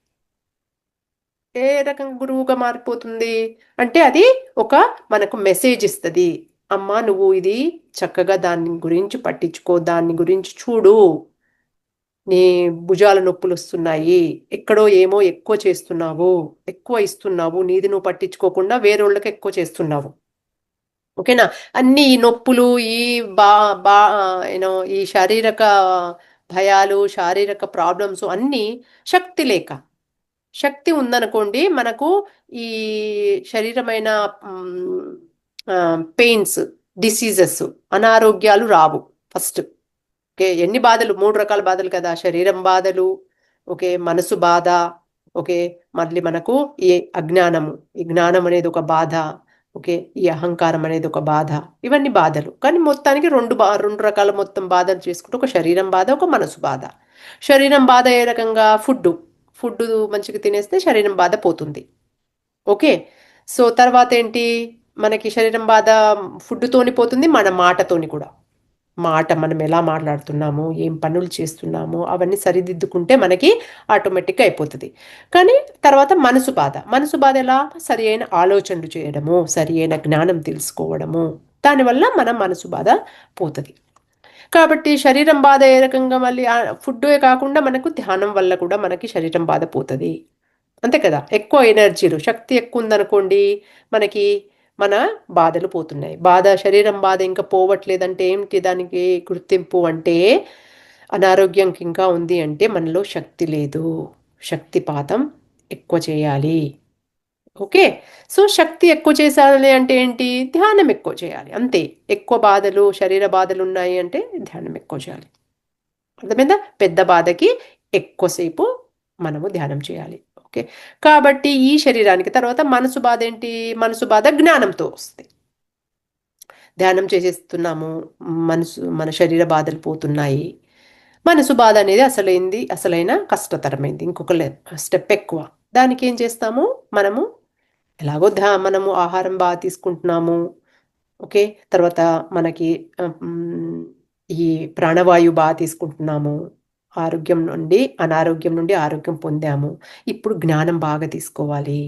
Speaker 1: ఏ రకంగా గురువుగా మారిపోతుంది అంటే అది ఒక మనకు మెసేజ్ ఇస్తుంది, అమ్మా నువ్వు ఇది చక్కగా దాని గురించి పట్టించుకో, దాని గురించి చూడు, నీ భుజాల నొప్పులు వస్తున్నాయి, ఎక్కడో ఏమో ఎక్కువ చేస్తున్నావు, ఎక్కువ ఇస్తున్నావు, నీది నువ్వు పట్టించుకోకుండా వేరేళ్ళకి ఎక్కువ చేస్తున్నావు. ఓకేనా? అన్ని ఈ నొప్పులు, ఈ బా బా యూనో ఈ శారీరక భయాలు, శారీరక ప్రాబ్లమ్స్ అన్నీ శక్తి ఉందనుకోండి మనకు, ఈ శరీరమైన పెయిన్స్, డిసీజెస్, అనారోగ్యాలు రావు ఫస్ట్. ఓకే, ఎన్ని బాధలు, 3 రకాల బాధలు కదా, శరీరం బాధలు, ఓకే, మనసు బాధ, ఓకే, మళ్ళీ మనకు ఈ అజ్ఞానము, ఈ జ్ఞానం అనేది ఒక బాధ, ఓకే, ఈ అహంకారం అనేది ఒక బాధ, ఇవన్నీ బాధలు. కానీ మొత్తానికి రెండు రకాల మొత్తం బాధలు చేసుకుంటే, ఒక శరీరం బాధ, ఒక మనసు బాధ. శరీరం బాధ ఏ రకంగా, ఫుడ్ మంచిగా తినేస్తే శరీరం బాధ పోతుంది. ఓకే, సో తర్వాత ఏంటి, మనకి శరీరం బాధ ఫుడ్తోని పోతుంది, మన మాటతోని కూడా. మనం ఎలా మాట్లాడుతున్నాము, ఏం పనులు చేస్తున్నాము అవన్నీ సరిదిద్దుకుంటే మనకి ఆటోమేటిక్గా అయిపోతుంది. కానీ తర్వాత మనసు బాధ ఎలా, సరి అయిన ఆలోచనలు చేయడము, సరి అయిన జ్ఞానం తెలుసుకోవడము, దానివల్ల మన మనసు బాధ పోతుంది. కాబట్టి శరీరం బాధ ఏ రకంగా, మళ్ళీ ఫుడ్డే కాకుండా మనకు ధ్యానం వల్ల కూడా మనకి శరీరం బాధ పోతుంది, అంతే కదా. ఎక్కువ ఎనర్జీలు, శక్తి ఎక్కువ ఉందనుకోండి మనకి, మన బాధలు పోతున్నాయి. శరీరం బాధ ఇంకా పోవట్లేదంటే ఏమిటి దానికి గుర్తింపు అంటే, అనారోగ్యం ఇంకా ఉంది అంటే మనలో శక్తి లేదు, శక్తిపాతం ఎక్కువ చేయాలి. ఓకే, సో శక్తి ఎక్కువ చేయాలి అంటే ఏంటి, ధ్యానం ఎక్కువ చేయాలి, అంతే. ఎక్కువ శరీర బాధలు ఉన్నాయి అంటే ధ్యానం ఎక్కువ చేయాలి, అర్థమైందా. పెద్ద బాధకి ఎక్కువసేపు మనము ధ్యానం చేయాలి. ఓకే, కాబట్టి ఈ శరీరానికి తర్వాత మనసు బాధ ఏంటి, మనసు బాధ జ్ఞానంతో వస్తుంది. ధ్యానం చేసేస్తున్నాము, మన శరీర బాధలు పోతున్నాయి. మనసు బాధ అనేది అసలైన కష్టతరమైంది, ఇంకొక స్టెప్ ఎక్కువ. దానికి ఏం చేస్తాము మనము? ఎలాగో మనము ఆహారం బాగా తీసుకుంటున్నాము, ఓకే, తర్వాత మనకి ఈ ప్రాణవాయు బాగా తీసుకుంటున్నాము, అనారోగ్యం నుండి ఆరోగ్యం పొందాము. ఇప్పుడు జ్ఞానం బాగా తీసుకోవాలి.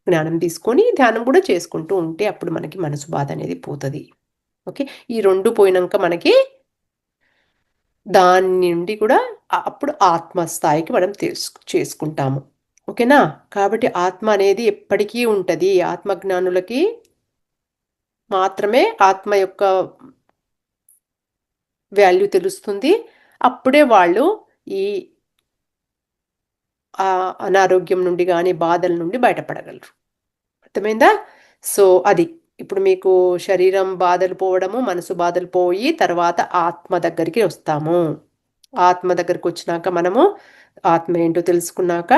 Speaker 1: జ్ఞానం తీసుకొని ధ్యానం కూడా చేసుకుంటూ ఉంటే అప్పుడు మనకి మనసు బాధ అనేది పోతుంది. ఓకే, ఈ రెండు పోయినాక మనకి దాని నుండి కూడా అప్పుడు ఆత్మస్థాయికి మనం చేసుకుంటాము. ఓకేనా? కాబట్టి ఆత్మ అనేది ఎప్పటికీ ఉంటుంది. ఆత్మజ్ఞానులకి మాత్రమే ఆత్మ యొక్క వాల్యూ తెలుస్తుంది. అప్పుడే వాళ్ళు ఈ అనారోగ్యం నుండి కానీ బాధల నుండి బయటపడగలరు. అర్థమైందా? సో అది ఇప్పుడు మీకు శరీరం బాధలు పోవడము, మనసు బాధలు పోయి తర్వాత ఆత్మ దగ్గరికి వస్తాము. ఆత్మ దగ్గరికి వచ్చినాక మనము ఆత్మ ఏంటో తెలుసుకున్నాక,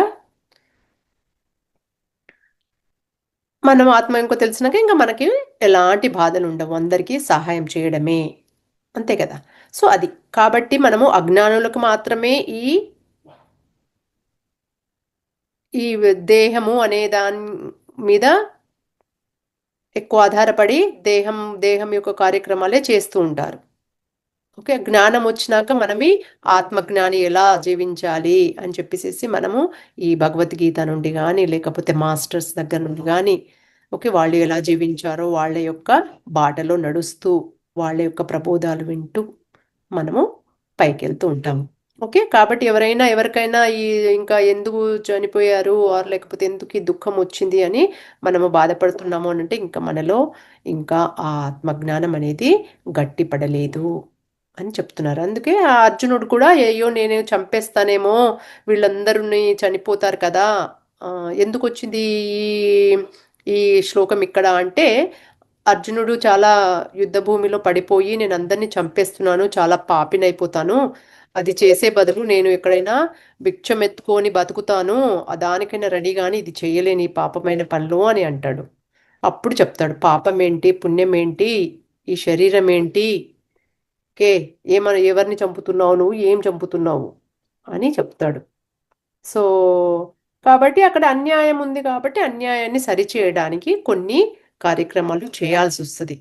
Speaker 1: మనం ఆత్మ ఇంకో తెలిసినాక ఇంకా మనకి ఎలాంటి బాధలు ఉండవు, అందరికీ సహాయం చేయడమే, అంతే కదా. సో అది కాబట్టి మనము అజ్ఞానులకు మాత్రమే ఈ దేహము అనే దాని మీద ఎక్కువ ఆధారపడి దేహం యొక్క కార్యక్రమాలే చేస్తూ ఉంటారు. ఓకే, జ్ఞానం వచ్చినాక మనమి ఆత్మజ్ఞాని ఎలా జీవించాలి అని చెప్పేసి మనము ఈ భగవద్గీత నుండి కానీ లేకపోతే మాస్టర్స్ దగ్గర నుండి కానీ, ఓకే, వాళ్ళు ఎలా జీవించారో వాళ్ళ యొక్క బాటలో నడుస్తూ వాళ్ళ యొక్క ప్రబోధాలు వింటూ మనము పైకి వెళ్తూ ఉంటాము. ఓకే, కాబట్టి ఎవరికైనా ఇంకా ఎందుకు చనిపోయారు ఆర్ లేకపోతే ఎందుకు ఈ దుఃఖం వచ్చింది అని మనము బాధపడుతున్నాము అంటే ఇంకా మనలో ఇంకా ఆ ఆత్మజ్ఞానం అనేది గట్టిపడలేదు అని చెప్తున్నారు. అందుకే ఆ అర్జునుడు కూడా అయ్యో నేను చంపేస్తానేమో, వీళ్ళందరూ చనిపోతారు కదా, ఎందుకు వచ్చింది ఈ శ్లోకం ఇక్కడ అంటే, అర్జునుడు చాలా యుద్ధ భూమిలో పడిపోయి నేను అందరినీ చంపేస్తున్నాను, చాలా పాపినైపోతాను, అది చేసే బదులు నేను ఎక్కడైనా భిక్షం ఎత్తుకొని బతుకుతాను, దానికైనా రెడీ కానీ ఇది చేయలేని పాపమైన పనులు అని అంటాడు. అప్పుడు చెప్తాడు పాపం ఏంటి, పుణ్యం ఏంటి, ఈ శరీరం ఏంటి, ఓకే, ఎవరిని చంపుతున్నావు నువ్వు, ఏం చంపుతున్నావు అని చెప్తాడు. సో కాబట్టి అక్కడ అన్యాయం ఉంది కాబట్టి అన్యాయాన్ని సరిచేయడానికి కొన్ని కార్యక్రమాలు చేయాల్సి వస్తుంది.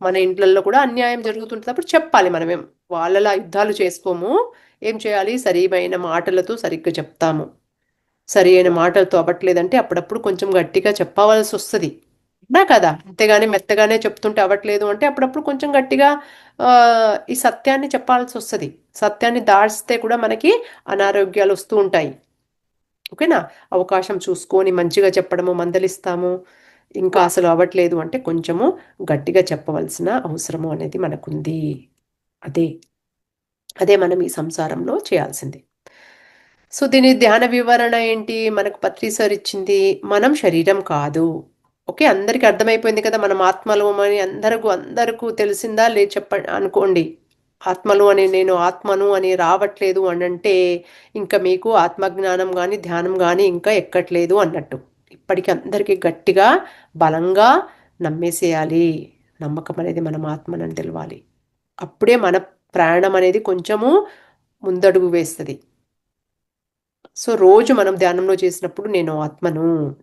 Speaker 1: మన ఇంట్లలో కూడా అన్యాయం జరుగుతుంటప్పుడు చెప్పాలి. మనమేం వాళ్ళలా యుద్ధాలు చేసుకోము. ఏం చేయాలి? సరైన మాటలతో సరిగ్గా చెప్తాము. సరి అయిన మాటలతో అవ్వట్లేదంటే అప్పుడప్పుడు కొంచెం గట్టిగా చెప్పవలసి వస్తుంది నా కదా. అంతేగాని మెత్తగానే చెప్తుంటే అవ్వట్లేదు అంటే అప్పుడప్పుడు కొంచెం గట్టిగా ఈ సత్యాన్ని చెప్పాల్సి వస్తుంది. సత్యాన్ని దాచితే కూడా మనకి అనారోగ్యాలు వస్తూ ఉంటాయి. ఓకేనా? అవకాశం చూసుకొని మంచిగా చెప్పడము, మందలిస్తాము. ఇంకా అసలు అవ్వట్లేదు అంటే కొంచెము గట్టిగా చెప్పవలసిన అవసరము అనేది మనకుంది. అదే మనం ఈ సంసారంలో చేయాల్సింది. సో దీని ధ్యాన వివరణ ఏంటి? మనకు పత్రి సార్ ఇచ్చింది, మనం శరీరం కాదు. ఓకే, అందరికి అర్థమైపోయింది కదా, మనం ఆత్మలు అని అందరికీ తెలిసిందా లేదు చెప్పండి అనుకోండి. ఆత్మలు అని నేను ఆత్మను అని రావట్లేదు అని అంటే ఇంకా మీకు ఆత్మజ్ఞానం కానీ ధ్యానం కానీ ఇంకా ఎక్కట్లేదు అన్నట్టు. ఇప్పటికీ అందరికీ గట్టిగా బలంగా నమ్మేసేయాలి. నమ్మకం అనేది మనం ఆత్మనని తెలవాలి. అప్పుడే మన ప్రాణం అనేది కొంచెము ముందడుగు వేస్తుంది. సో రోజు మనం ధ్యానంలో చేసినప్పుడు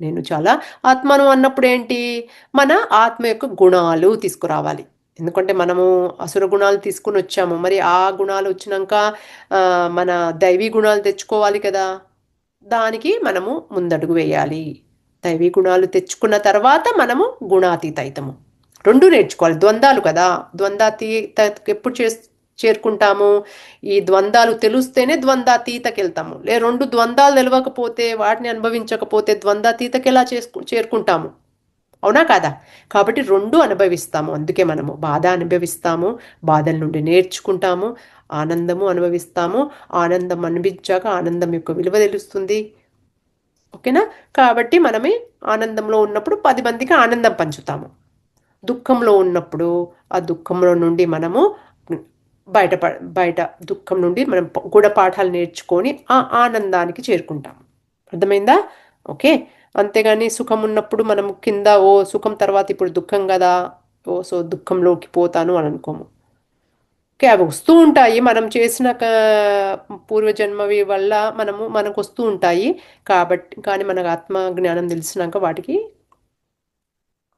Speaker 1: నేను చాలా ఆత్మను అన్నప్పుడు ఏంటి, మన ఆత్మ యొక్క గుణాలు తీసుకురావాలి. ఎందుకంటే మనము అసుర గుణాలు తీసుకుని వచ్చాము, మరి ఆ గుణాలు వచ్చినాక మన దైవీ గుణాలు తెచ్చుకోవాలి కదా. దానికి మనము ముందడుగు వేయాలి. దైవీ గుణాలు తెచ్చుకున్న తర్వాత మనము గుణాతీత అవుతాము. రెండు నేర్చుకోవాలి. ద్వంద్వాలు కదా, ద్వంద్వాతీత ఎప్పుడు చేరుకుంటాము? ఈ ద్వంద్వాలు తెలుస్తేనే ద్వంద్వాతీతకి వెళ్తాము. రెండు ద్వంద్వాలు తెలియకపోతే, వాటిని అనుభవించకపోతే ద్వంద్వాతీతకి ఎలా చేరుకుంటాము? అవునా కాదా? కాబట్టి రెండు అనుభవిస్తాము. అందుకే మనము బాధ అనుభవిస్తాము, బాధల నుండి నేర్చుకుంటాము, ఆనందము అనుభవిస్తాము. ఆనందం అనిపించాక ఆనందం యొక్క విలువ తెలుస్తుంది. ఓకేనా? కాబట్టి మనమే ఆనందంలో ఉన్నప్పుడు 10 మందికి ఆనందం పంచుతాము. దుఃఖంలో ఉన్నప్పుడు ఆ దుఃఖంలో నుండి మనము బయట దుఃఖం నుండి మనం గుణపాఠాలు నేర్చుకొని ఆ ఆనందానికి చేరుకుంటాం. అర్థమైందా? ఓకే, అంతేగాని సుఖం ఉన్నప్పుడు మనం కింద సుఖం తర్వాత ఇప్పుడు దుఃఖం కదా ఓ సో దుఃఖంలోకి పోతాను అని అనుకోము. ఓకే, అవి వస్తూ ఉంటాయి, మనం చేసిన పూర్వజన్మవి వల్ల మనకు వస్తూ ఉంటాయి. కాబట్టి కానీ మనకు ఆత్మ జ్ఞానం తెలిసినాక వాటికి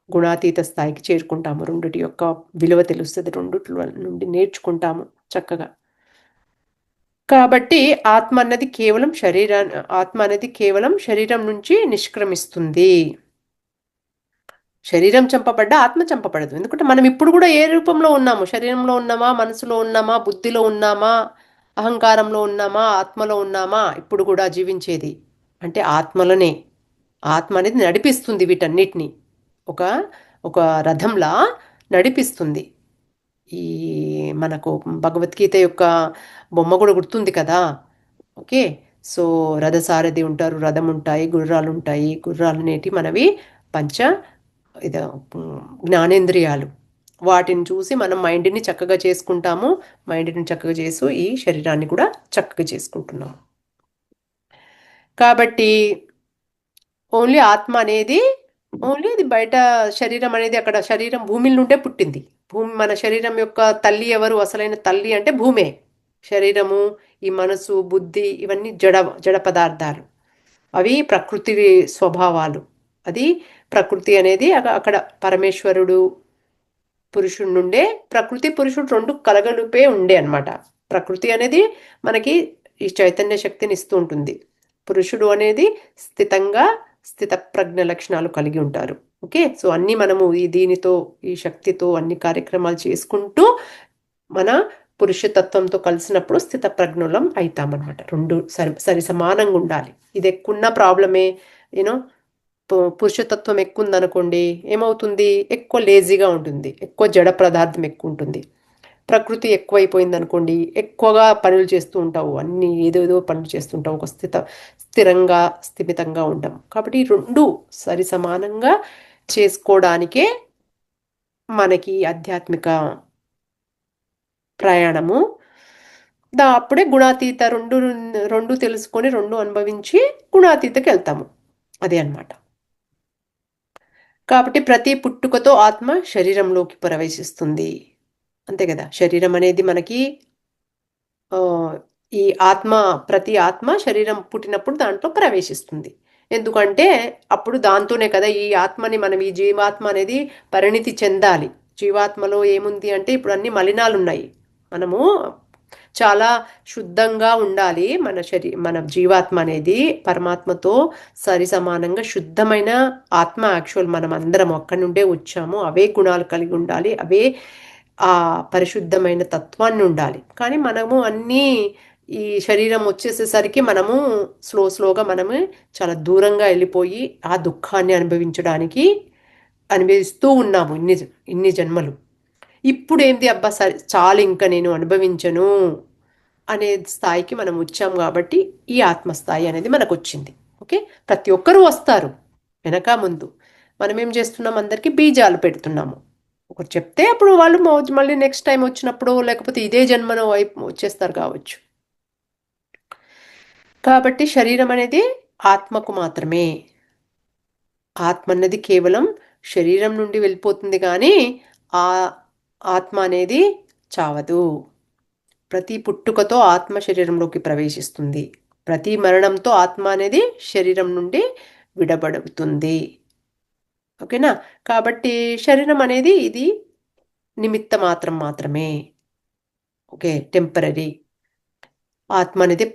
Speaker 1: గుణాతీత స్థాయికి చేరుకుంటాము. రెండిటి యొక్క విలువ తెలుస్తుంది, రెండిటి నుండి నేర్చుకుంటాము చక్కగా. కాబట్టి ఆత్మ అనేది కేవలం శరీరం నుంచి నిష్క్రమిస్తుంది. శరీరం చంపబడ్డ ఆత్మ చంపబడదు. ఎందుకంటే మనం ఇప్పుడు కూడా ఏ రూపంలో ఉన్నాము? శరీరంలో ఉన్నామా, మనసులో ఉన్నామా, బుద్ధిలో ఉన్నామా, అహంకారంలో ఉన్నామా, ఆత్మలో ఉన్నామా? ఇప్పుడు కూడా జీవించేది అంటే ఆత్మలోనే. ఆత్మ అనేది నడిపిస్తుంది వీటన్నిటిని, ఒక ఒక రథంలా నడిపిస్తుంది. ఈ మనకు భగవద్గీత యొక్క బొమ్మ కూడా గుర్తుంది కదా. ఓకే, సో రథసారథి ఉంటారు, రథం ఉంటాయి, గుర్రాలు ఉంటాయి. గుర్రాలు అనేటి మనవి పంచ ఇది జ్ఞానేంద్రియాలు. వాటిని చూసి మనం మైండ్ని చక్కగా చేసుకుంటాము. మైండ్ని చక్కగా చేసి ఈ శరీరాన్ని కూడా చక్కగా చేసుకుంటున్నాము. కాబట్టి ఓన్లీ ఆత్మ అనేది ఓన్లీ అది బయట, శరీరం అనేది అక్కడ శరీరం భూమి నుండే పుట్టింది. మన శరీరం యొక్క తల్లి ఎవరు? అసలైన తల్లి అంటే భూమే. శరీరము, ఈ మనసు, బుద్ధి ఇవన్నీ జడ పదార్థాలు. అవి ప్రకృతి స్వభావాలు. అది ప్రకృతి అనేది అక్కడ పరమేశ్వరుడు పురుషుడు నుండే, ప్రకృతి పురుషుడు రెండు కలగలుపే ఉండే అన్నమాట. ప్రకృతి అనేది మనకి ఈ చైతన్య శక్తిని ఇస్తూ ఉంటుంది. పురుషుడు అనేది స్థిత ప్రజ్ఞ లక్షణాలు కలిగి ఉంటారు. ఓకే, సో అన్నీ మనము దీనితో, ఈ శక్తితో అన్ని కార్యక్రమాలు చేసుకుంటూ మన పురుషతత్వంతో కలిసినప్పుడు స్థిత ప్రజ్ఞులం అవుతామన్నమాట. రెండు సరి సమానంగా ఉండాలి. ఇది ఎక్కువ ప్రాబ్లమే. యూనో పురుషతత్వం ఎక్కువ ఉందనుకోండి, ఏమవుతుంది? ఎక్కువ లేజీగా ఉంటుంది, ఎక్కువ జడ పదార్థం ఎక్కువ ఉంటుంది. ప్రకృతి ఎక్కువైపోయింది అనుకోండి, ఎక్కువగా పనులు చేస్తూ ఉంటావు, అన్ని ఏదేదో పనులు చేస్తుంటావు, ఒక స్థిమితంగా ఉంటాం. కాబట్టి రెండు సరి సమానంగా చేసుకోవడానికే మనకి ఆధ్యాత్మిక ప్రయాణము. అప్పుడే గుణాతీత రెండు తెలుసుకొని, రెండు అనుభవించి గుణాతీతకి వెళ్తాము. అదే అన్నమాట. కాబట్టి ప్రతి పుట్టుకతో ఆత్మ శరీరంలోకి ప్రవేశిస్తుంది. అంతే కదా. శరీరం అనేది మనకి ఈ ప్రతి ఆత్మ శరీరం పుట్టినప్పుడు దాంట్లో ప్రవేశిస్తుంది. ఎందుకంటే అప్పుడు దాంతోనే కదా ఈ ఆత్మని ఈ జీవాత్మ అనేది పరిణితి చెందాలి. జీవాత్మలో ఏముంది అంటే ఇప్పుడు అన్ని మలినాలు ఉన్నాయి. మనము చాలా శుద్ధంగా ఉండాలి. మన జీవాత్మ అనేది పరమాత్మతో సరి సమానంగా శుద్ధమైన ఆత్మ. యాక్చువల్ మనం అందరం అక్కడి నుండే వచ్చాము. అవే గుణాలు కలిగి ఉండాలి, అవే ఆ పరిశుద్ధమైన తత్వాన్ని ఉండాలి. కానీ మనము అన్నీ ఈ శరీరం వచ్చేసేసరికి మనము స్లోగా మనము చాలా దూరంగా వెళ్ళిపోయి ఆ దుఃఖాన్ని అనుభవిస్తూ ఉన్నాము ఇన్ని జన్మలు. ఇప్పుడు ఏంటి, అబ్బా సరే చాలు, ఇంకా నేను అనుభవించను అనే స్థాయికి మనం వచ్చాము. కాబట్టి ఈ ఆత్మస్థాయి అనేది మనకు వచ్చింది. ఓకే, ప్రతి ఒక్కరూ వస్తారు వెనక ముందు. మనం ఏం చేస్తున్నాం? అందరికీ బీజాలు పెడుతున్నాము. ఒకరు చెప్తే అప్పుడు వాళ్ళు మళ్ళీ నెక్స్ట్ టైం వచ్చినప్పుడు, లేకపోతే ఇదే జన్మలో వచ్చేస్తారు కావచ్చు. కాబట్టి శరీరం అనేది ఆత్మకు మాత్రమే. ఆత్మ అన్నది కేవలం శరీరం నుండి వెళ్ళిపోతుంది, కానీ ఆ ఆత్మ అనేది చావదు. ప్రతి పుట్టుకతో ఆత్మ శరీరంలోకి ప్రవేశిస్తుంది. ప్రతి మరణంతో ఆత్మ అనేది శరీరం నుండి విడబడుతుంది. ఓకేనా. కాబట్టి శరీరం అనేది ఇది నిమిత్త మాత్రమే. Okay, temporary. ఆత్మ అనేది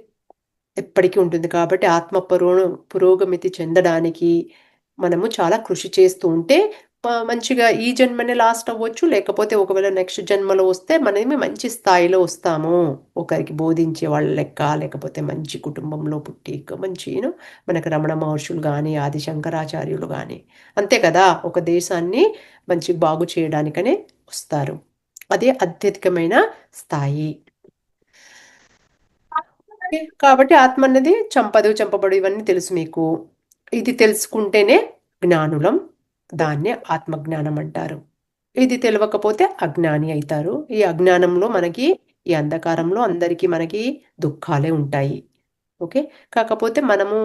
Speaker 1: ఎప్పటికీ ఉంటుంది. కాబట్టి ఆత్మ పురోగమితి చెందడానికి మనము చాలా కృషి చేస్తూ ఉంటే మంచిగా ఈ జన్మనే లాస్ట్ అవ్వచ్చు, లేకపోతే ఒకవేళ నెక్స్ట్ జన్మలో వస్తే మనమే మంచి స్థాయిలో వస్తాము. ఒకరికి బోధించే వాళ్ళ లెక్క, లేకపోతే మంచి కుటుంబంలో పుట్టి మంచి మనకు రమణ మహర్షులు కానీ, ఆది శంకరాచార్యులు కానీ అంతే కదా, ఒక దేశాన్ని మంచి బాగు చేయడానికనే వస్తారు. అదే అత్యధికమైన స్థాయి. కాబట్టి ఆత్మ అన్నది చంపబడు, ఇవన్నీ తెలుసు మీకు. ఇది తెలుసుకుంటేనే జ్ఞానులం. దాన్నే ఆత్మజ్ఞానం అంటారు. ఇది తెలియకపోతే అజ్ఞాని అవుతారు. ఈ అజ్ఞానంలో ఈ అంధకారంలో అందరికీ మనకి దుఃఖాలే ఉంటాయి. ఓకే, కాకపోతే మనము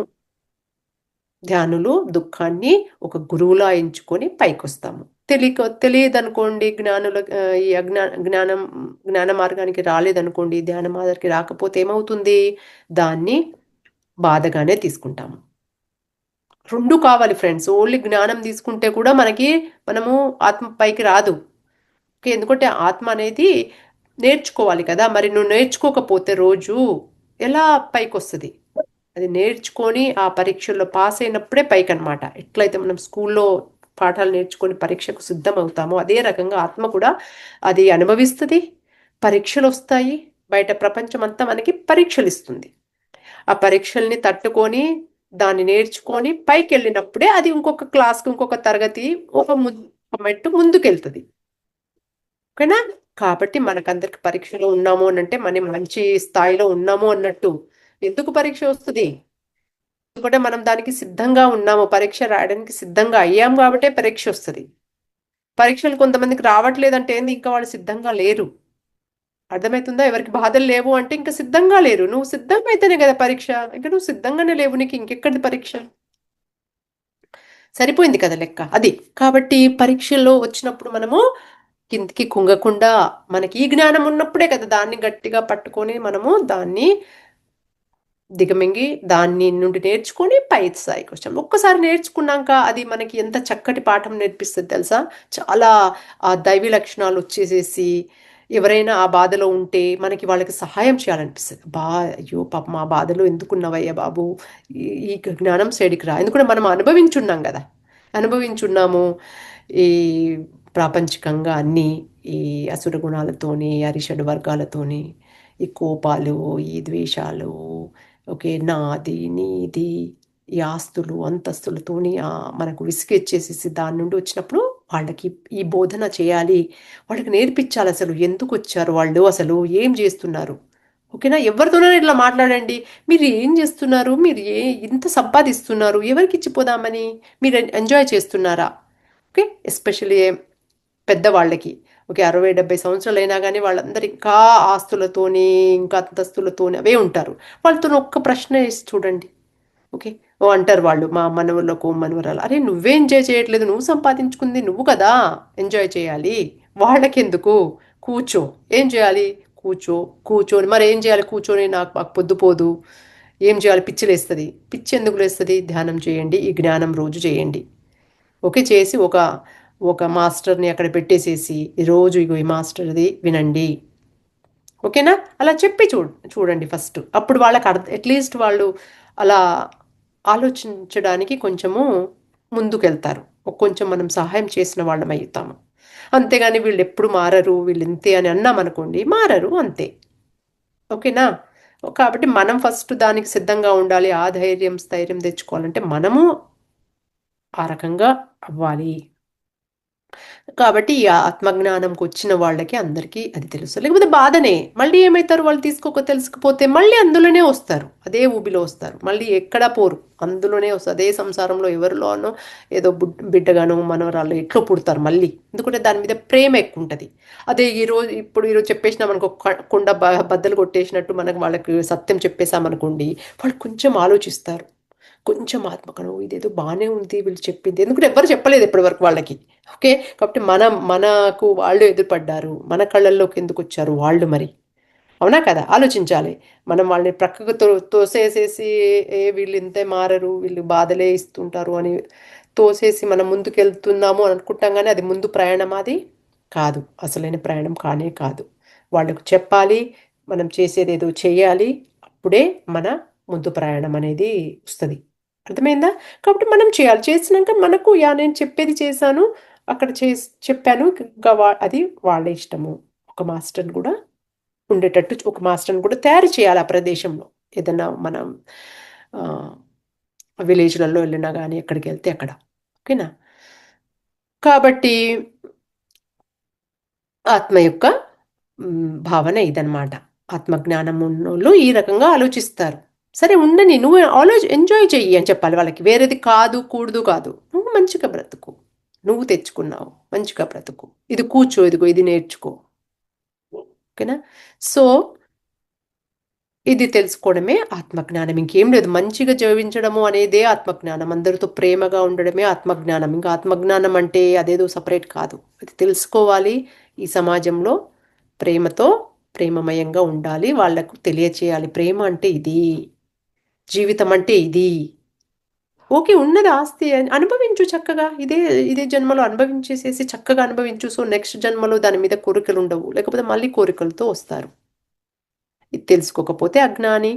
Speaker 1: ధ్యానులు దుఃఖాన్ని ఒక గురువులా ఎంచుకొని పైకొస్తాము. తెలియదనుకోండి, ఈ జ్ఞాన మార్గానికి రాలేదనుకోండి, ధ్యాన మార్గానికి రాకపోతే ఏమవుతుంది? దాన్ని బాధగానే తీసుకుంటాము. రెండు కావాలి ఫ్రెండ్స్. ఓన్లీ జ్ఞానం తీసుకుంటే కూడా మనము ఆత్మ పైకి రాదు. ఓకే, ఎందుకంటే ఆత్మ అనేది నేర్చుకోవాలి కదా. మరి నువ్వు నేర్చుకోకపోతే రోజు ఎలా పైకి వస్తుంది? అది నేర్చుకొని ఆ పరీక్షల్లో పాస్ అయినప్పుడే పైకి అనమాట. ఎట్లయితే మనం స్కూల్లో పాఠాలు నేర్చుకొని పరీక్షకు సిద్ధం అవుతామో అదే రకంగా ఆత్మ కూడా అది అనుభవిస్తుంది. పరీక్షలు వస్తాయి, బయట ప్రపంచం అంతా మనకి పరీక్షలు ఇస్తుంది. ఆ పరీక్షల్ని తట్టుకొని దాన్ని నేర్చుకొని పైకి వెళ్ళినప్పుడే అది ఇంకొక క్లాస్కి, ఇంకొక తరగతి, ఒక మెట్టు ముందుకెళ్తుంది. ఓకేనా? కాబట్టి మనకందరికి పరీక్షలో ఉన్నాము అని అంటే మనం మంచి స్థాయిలో ఉన్నాము అన్నట్టు. ఎందుకు పరీక్ష వస్తుంది? ఎందుకంటే మనం దానికి సిద్ధంగా ఉన్నాము, పరీక్ష రాయడానికి సిద్ధంగా అయ్యాం కాబట్టే పరీక్ష వస్తుంది. పరీక్షలు కొంతమందికి రావట్లేదంటే ఏంది? ఇంకా వాళ్ళు సిద్ధంగా లేరు. అర్థమవుతుందా? ఎవరికి బాధలు లేవు అంటే ఇంకా సిద్ధంగా లేరు. నువ్వు సిద్ధంగా అయితేనే కదా పరీక్ష. ఇంకా నువ్వు సిద్ధంగానే లేవు, నీకు ఇంకెక్కడిది పరీక్ష? సరిపోయింది కదా లెక్క అది. కాబట్టి పరీక్షల్లో వచ్చినప్పుడు మనము కిందికి కుంగకుండా, మనకి ఈ జ్ఞానం ఉన్నప్పుడే కదా దాన్ని గట్టిగా పట్టుకొని మనము దాన్ని దిగమింగి దాన్ని నుండి నేర్చుకొని పై స్థాయికి వచ్చాం. ఒక్కసారి నేర్చుకున్నాక అది మనకి ఎంత చక్కటి పాఠం నేర్పిస్తుంది తెలుసా? చాలా ఆ దైవీ లక్షణాలు వచ్చేసేసి ఎవరైనా ఆ బాధలో ఉంటే మనకి వాళ్ళకి సహాయం చేయాలనిపిస్తుంది. అయ్యో పాప మా బాధలో ఎందుకున్నావయ్యా బాబు, ఈ జ్ఞానం సైడ్కి రా. ఎందుకంటే మనం అనుభవించున్నాం కదా, అనుభవించున్నాము ఈ ప్రాపంచికంగా అన్నీ, ఈ అసుర గుణాలతోని, అరిషడ్ వర్గాలతోని, ఈ కోపాలు, ఈ ద్వేషాలు, ఓకే, నాది నీది, ఈ ఆస్తులు అంతస్తులతోని మనకు విసిగెచ్చేసేసి దాని నుండి వచ్చినప్పుడు వాళ్ళకి ఈ బోధన చేయాలి, వాళ్ళకి నేర్పించాలి అసలు ఎందుకు వచ్చారు వాళ్ళు, అసలు ఏం చేస్తున్నారు. ఓకేనా? ఎవరితోనైనా ఇట్లా మాట్లాడండి. మీరు ఏం చేస్తున్నారు, మీరు ఇంత సంపాదిస్తున్నారు, ఎవరికి ఇచ్చిపోదామని, మీరు ఎంజాయ్ చేస్తున్నారా? ఓకే, ఎస్పెషల్లీ పెద్దవాళ్ళకి, ఓకే, 60-70 సంవత్సరాలు అయినా కానీ వాళ్ళందరూ ఇంకా ఆస్తులతోని, ఇంకా అంతస్తులతోని అవే ఉంటారు. వాళ్ళతో ఒక్క ప్రశ్న వేసి చూడండి. ఓకే, అంటారు వాళ్ళు, మా మనవళ్ళకు మనవరాలు, అరే నువ్వే ఎంజాయ్ చేయట్లేదు, నువ్వు సంపాదించుకుంది నువ్వు కదా ఎంజాయ్ చేయాలి, వాళ్ళకెందుకు? కూర్చో. ఏం చేయాలి? కూర్చొని మరి ఏం చేయాలి? కూర్చొని మాకు పొద్దుపోదు, ఏం చేయాలి? పిచ్చి లేస్తుంది. పిచ్చి ఎందుకు లేస్తుంది? ధ్యానం చేయండి, ఈ జ్ఞానం రోజు చేయండి. ఓకే, చేసి ఒక మాస్టర్ని అక్కడ పెట్టేసేసి రోజు ఇగో ఈ మాస్టర్ది వినండి. ఓకేనా? అలా చెప్పి చూడండి ఫస్ట్. అప్పుడు వాళ్ళకి అట్లీస్ట్ వాళ్ళు అలా ఆలోచించడానికి కొంచెము ముందుకెళ్తారు. కొంచెం మనం సహాయం చేసిన వాళ్ళం అవుతాము. అంతేగాని వీళ్ళు ఎప్పుడు మారరు, వీళ్ళు ఇంతే అని అన్నామనుకోండి, మారరు అంతే. ఓకేనా? కాబట్టి మనం ఫస్ట్ దానికి సిద్ధంగా ఉండాలి. ఆ స్థైర్యం తెచ్చుకోవాలంటే మనము ఆ రకంగా అవ్వాలి. కాబట్టి ఈ ఆత్మజ్ఞానంకి వచ్చిన వాళ్ళకి అందరికీ అది తెలుసు. లేకపోతే బాధనే. మళ్ళీ ఏమవుతారు? వాళ్ళు తెలుసుకుపోతే మళ్ళీ అందులోనే వస్తారు, అదే ఊబిలో వస్తారు, మళ్ళీ ఎక్కడా పోరు, అందులోనే వస్తారు. అదే సంసారంలో ఎవరిలోనో ఏదో బిడ్డగానో మనవరాళ్ళు ఎట్లో పుడతారు మళ్ళీ. ఎందుకంటే దాని మీద ప్రేమ ఎక్కువ ఉంటుంది. అదే ఈరోజు చెప్పేసినా మనకు కుండ బద్దలు కొట్టేసినట్టు మనకు వాళ్ళకి సత్యం చెప్పేశామనుకోండి, వాళ్ళు కొంచెం ఆలోచిస్తారు, కొంచెం ఆత్మకం ఇదేదో బాగానే ఉంది వీళ్ళు చెప్పింది, ఎందుకంటే ఎవరు చెప్పలేదు ఇప్పటి వరకు వాళ్ళకి. ఓకే, కాబట్టి మనకు వాళ్ళు ఎదురుపడ్డారు, మన కళ్ళల్లోకి ఎందుకు వచ్చారు వాళ్ళు మరి? అవునా కదా? ఆలోచించాలి. మనం వాళ్ళని ప్రక్కకు తోసేసేసి వీళ్ళు ఇంతే మారరు, వీళ్ళు బాధలే ఇస్తుంటారు అని తోసేసి మనం ముందుకెళ్తున్నాము అని అనుకుంటాం, కానీ అది ముందు ప్రయాణం అది కాదు, అసలైన ప్రయాణం కానే కాదు. వాళ్ళకు చెప్పాలి, మనం చేసేది ఏదో చేయాలి, అప్పుడే మన ముందు ప్రయాణం అనేది వస్తుంది. అర్థమైందా? కాబట్టి మనం చేయాలి. చేసినాక మనకు నేను చెప్పేది చేశాను, అక్కడ చెప్పాను, ఇంకా అది వాళ్ళ ఇష్టము. ఒక మాస్టర్ని కూడా ఉండేటట్టు ఒక మాస్టర్ని కూడా తయారు చేయాలి ఆ ప్రదేశంలో. ఏదైనా మనం విలేజ్లలో వెళ్ళినా కానీ ఎక్కడికి వెళ్తే అక్కడ. ఓకేనా? కాబట్టి ఆత్మ యొక్క భావన ఇదనమాట. ఆత్మజ్ఞానం ఉన్నోళ్ళు ఈ రకంగా ఆలోచిస్తారు. సరే ఉండని, నువ్వు ఎంజాయ్ చెయ్యి అని చెప్పాలి వాళ్ళకి. వేరేది కాదు, కూడదు కాదు. నువ్వు మంచిగా బ్రతుకు, నువ్వు తెచ్చుకున్నావు, మంచిగా బ్రతుకు, ఇది కూర్చో, ఇదిగో ఇది నేర్చుకో. ఓకేనా? సో ఇది తెలుసుకోవడమే ఆత్మజ్ఞానం. ఇంకేం లేదు. మంచిగా జీవించడము అనేదే ఆత్మజ్ఞానం. అందరితో ప్రేమగా ఉండడమే ఆత్మజ్ఞానం. ఇంకా ఆత్మజ్ఞానం అంటే అదేదో సపరేట్ కాదు. అది తెలుసుకోవాలి. ఈ సమాజంలో ప్రేమతో ప్రేమమయంగా ఉండాలి. వాళ్లకు తెలియచేయాలి. ప్రేమ అంటే ఇది, జీవితం అంటే ఇది. ఓకే, ఉన్నది ఆస్తి అనుభవించు చక్కగా. ఇదే ఇదే జన్మలో అనుభవించేసేసి చక్కగా అనుభవించు. సో నెక్స్ట్ జన్మలో దాని మీద కోరికలు ఉండవు. లేకపోతే మళ్ళీ కోరికలతో వస్తారు. ఇది తెలుసుకోకపోతే అజ్ఞాని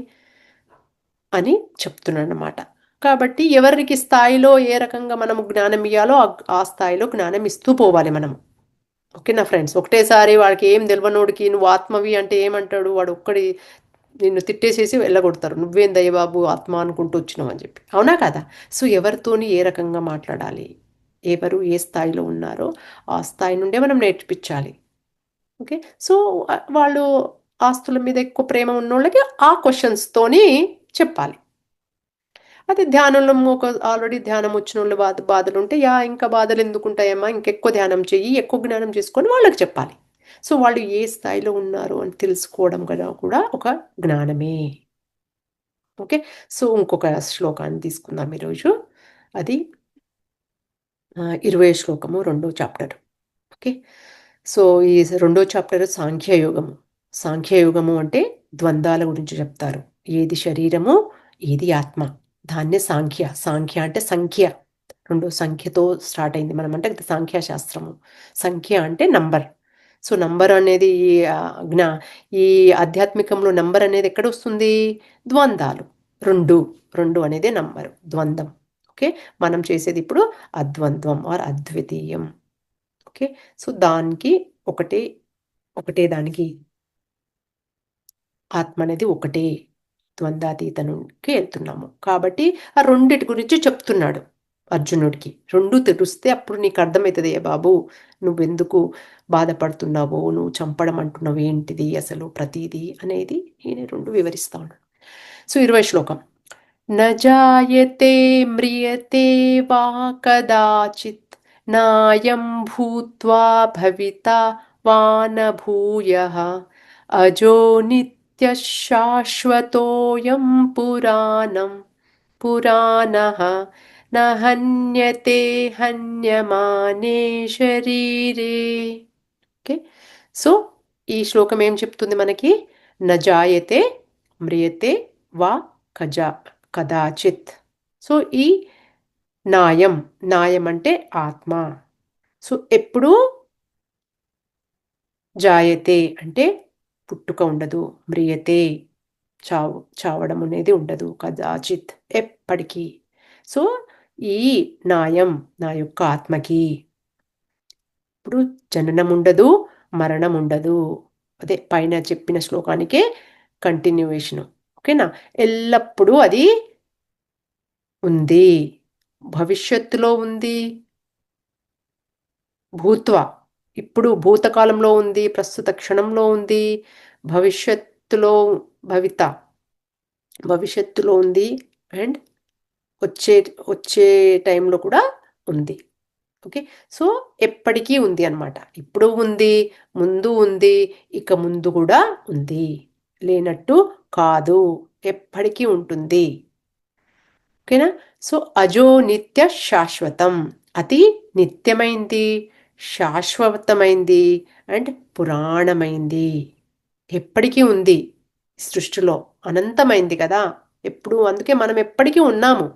Speaker 1: అని చెప్తున్నాను అన్నమాట. కాబట్టి ఎవరికి స్థాయిలో ఏ రకంగా మనము జ్ఞానం ఇవ్వాలో ఆ స్థాయిలో జ్ఞానం ఇస్తూ పోవాలి మనం. ఓకేనా ఫ్రెండ్స్? ఒకటేసారి వాడికి ఏం తెలియనోడికి నువ్వు ఆత్మవి అంటే ఏమంటాడు? వాడు ఒక్కడి నిన్ను తిట్టేసేసి వెళ్ళగొడతారు. నువ్వేందయ్య బాబు ఆత్మ అనుకుంటూ వచ్చినావు అని చెప్పి. అవునా కదా? సో ఎవరితోని ఏ రకంగా మాట్లాడాలి, ఎవరు ఏ స్థాయిలో ఉన్నారో ఆ స్థాయి నుండే మనం నేర్పించాలి. ఓకే, సో వాళ్ళు ఆస్తుల మీద ఎక్కువ ప్రేమ ఉన్నోళ్ళకి ఆ క్వశ్చన్స్తోని చెప్పాలి. అదే ధ్యానంలో ఒక ఆల్రెడీ ధ్యానం వచ్చిన వాళ్ళు బాధలు ఉంటే ఇంకా బాధలు ఎందుకు ఉంటాయమ్మా, ఇంకెక్కువ ధ్యానం చెయ్యి, ఎక్కువ జ్ఞానం చేసుకొని వాళ్ళకి చెప్పాలి. సో వాళ్ళు ఏ స్థాయిలో ఉన్నారు అని తెలుసుకోవడం కూడా ఒక జ్ఞానమే. ఓకే, సో ఇంకొక శ్లోకాన్ని తీసుకుందాం ఈరోజు. అది 20 శ్లోకము, 2వ చాప్టర్. ఓకే, సో ఈ 2వ చాప్టర్ సాంఖ్యయోగము. సాంఖ్యయోగము అంటే ద్వంద్వాల గురించి చెప్తారు. ఏది శరీరము, ఏది ఆత్మ, దాన్నే సాంఖ్య. సాంఖ్య అంటే సంఖ్య. 2 సంఖ్యతో స్టార్ట్ అయింది. మనం అంటే సాంఖ్యశాస్త్రము. సంఖ్య అంటే నంబర్. సో నంబర్ అనేది ఈ ఆధ్యాత్మికంలో నంబర్ అనేది ఎక్కడ వస్తుంది? ద్వంద్వాలు. 2 అనేది నంబరు, ద్వంద్వం. ఓకే, మనం చేసేది ఇప్పుడు అద్వంద్వం ఆర్ అద్వితీయం. ఓకే, సో దానికి ఒకటే దానికి ఆత్మ అనేది ఒకటే ద్వంద్వాతీతానికి వెళ్తున్నాము. కాబట్టి ఆ రెండిటి గురించి చెప్తున్నాడు అర్జునుడికి. 2 తెలిస్తే అప్పుడు నీకు అర్థమవుతుంది, ఏ బాబు నువ్వెందుకు బాధపడుతున్నావు, నువ్వు చంపడం అంటున్నావు ఏంటిది అసలు ప్రతిదీ అనేది ఈయన 2 వివరిస్తా ఉన్నాడు. సో 20 శ్లోకం. న జాయతే మ్రియతే వా కదాచిత్ నాయం భూత్వా భవితా వా న భూయః అజో నిత్యః శాశ్వతోऽయం పురాణః న హన్యతే హన్యమానే శరీరే. ఓకే, సో ఈ శ్లోకం ఏం చెప్తుంది మనకి? న జాయతే మ్రియతే వా కదాచిత్. సో ఈ నాయం అంటే ఆత్మ. సో ఎప్పుడు జాయతే అంటే పుట్టుక ఉండదు, మ్రియతే చావడం అనేది ఉండదు, కదాచిత్ ఎప్పటికీ. సో ఈ నాయం నా యొక్క ఆత్మకి ఇప్పుడు జననం ఉండదు, మరణం ఉండదు. అదే పైన చెప్పిన శ్లోకానికే కంటిన్యూవేషను. ఓకేనా? ఎల్లప్పుడూ అది ఉంది, భవిష్యత్తులో ఉంది, భూత్వ ఇప్పుడు భూతకాలంలో ఉంది, ప్రస్తుత క్షణంలో ఉంది, భవిష్యత్తులో భవిష్యత్తులో ఉంది, అండ్ వచ్చే టైంలో కూడా ఉంది. ఓకే, సో ఎప్పటికీ ఉంది అన్నమాట. ఇప్పుడు ఉంది, ముందు ఉంది, ఇక ముందు కూడా ఉంది, లేనట్టు కాదు, ఎప్పటికీ ఉంటుంది. ఓకేనా? సో అజో నిత్య శాశ్వతం, అతి నిత్యమైంది, శాశ్వతమైంది అండ్ పురాణమైంది. ఎప్పటికీ ఉంది, సృష్టిలో అనంతమైంది కదా ఎప్పుడు. అందుకే మనం ఎప్పటికీ ఉన్నాము,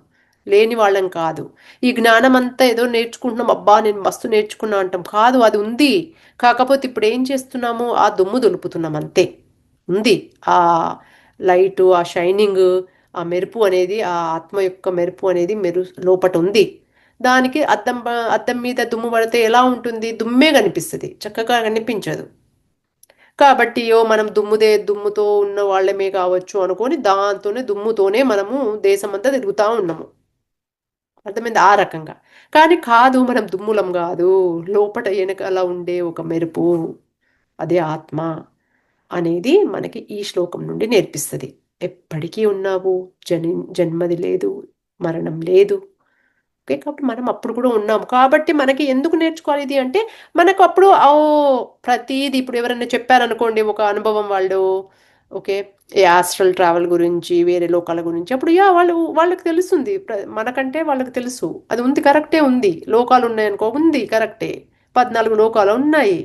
Speaker 1: లేని వాళ్ళం కాదు. ఈ జ్ఞానం అంతా ఏదో నేర్చుకుంటున్నాం, అబ్బా నేను మస్తు నేర్చుకున్నా అంటాం కాదు, అది ఉంది. కాకపోతే ఇప్పుడు ఏం చేస్తున్నాము? ఆ దుమ్ము దులుపుతున్నాం అంతే. ఉంది ఆ లైటు, ఆ షైనింగ్, ఆ మెరుపు అనేది, ఆ ఆత్మ యొక్క మెరుపు అనేది లోపట ఉంది. దానికి అద్దం మీద దుమ్ము పడితే ఎలా ఉంటుంది? దుమ్మే కనిపిస్తుంది, చక్కగా కనిపించదు. కాబట్టి మనం దుమ్ముతో ఉన్న వాళ్ళమే కావచ్చు అనుకొని దుమ్ముతోనే మనము దేశమంతా తిరుగుతూ ఉన్నాము. అర్థమైంది? ఆ రకంగా. కానీ కాదు, మనం దుమ్ములం కాదు. లోపట వెనకాల ఉండే ఒక మెరుపు, అదే ఆత్మ అనేది మనకి ఈ శ్లోకం నుండి నేర్పిస్తుంది. ఎప్పటికీ ఉన్నావు, జన్మది లేదు, మరణం లేదు. ఓకే, కాబట్టి మనం అప్పుడు కూడా ఉన్నాము. కాబట్టి మనకి ఎందుకు నేర్చుకోవాలి ఇది అంటే, మనకు అప్పుడు ప్రతిదీ ఇప్పుడు ఎవరైనా చెప్పారనుకోండి, ఒక అనుభవం వాళ్ళు ఓకే. ఈ ఆస్ట్రల్ ట్రావెల్ గురించి, వేరే లోకాల గురించి అప్పుడు వాళ్ళకి తెలుస్తుంది. మనకంటే వాళ్ళకి తెలుసు. అది ఉంది, కరెక్టే ఉంది. లోకాలు ఉన్నాయనుకో, ఉంది కరెక్టే. 14 లోకాలు ఉన్నాయి.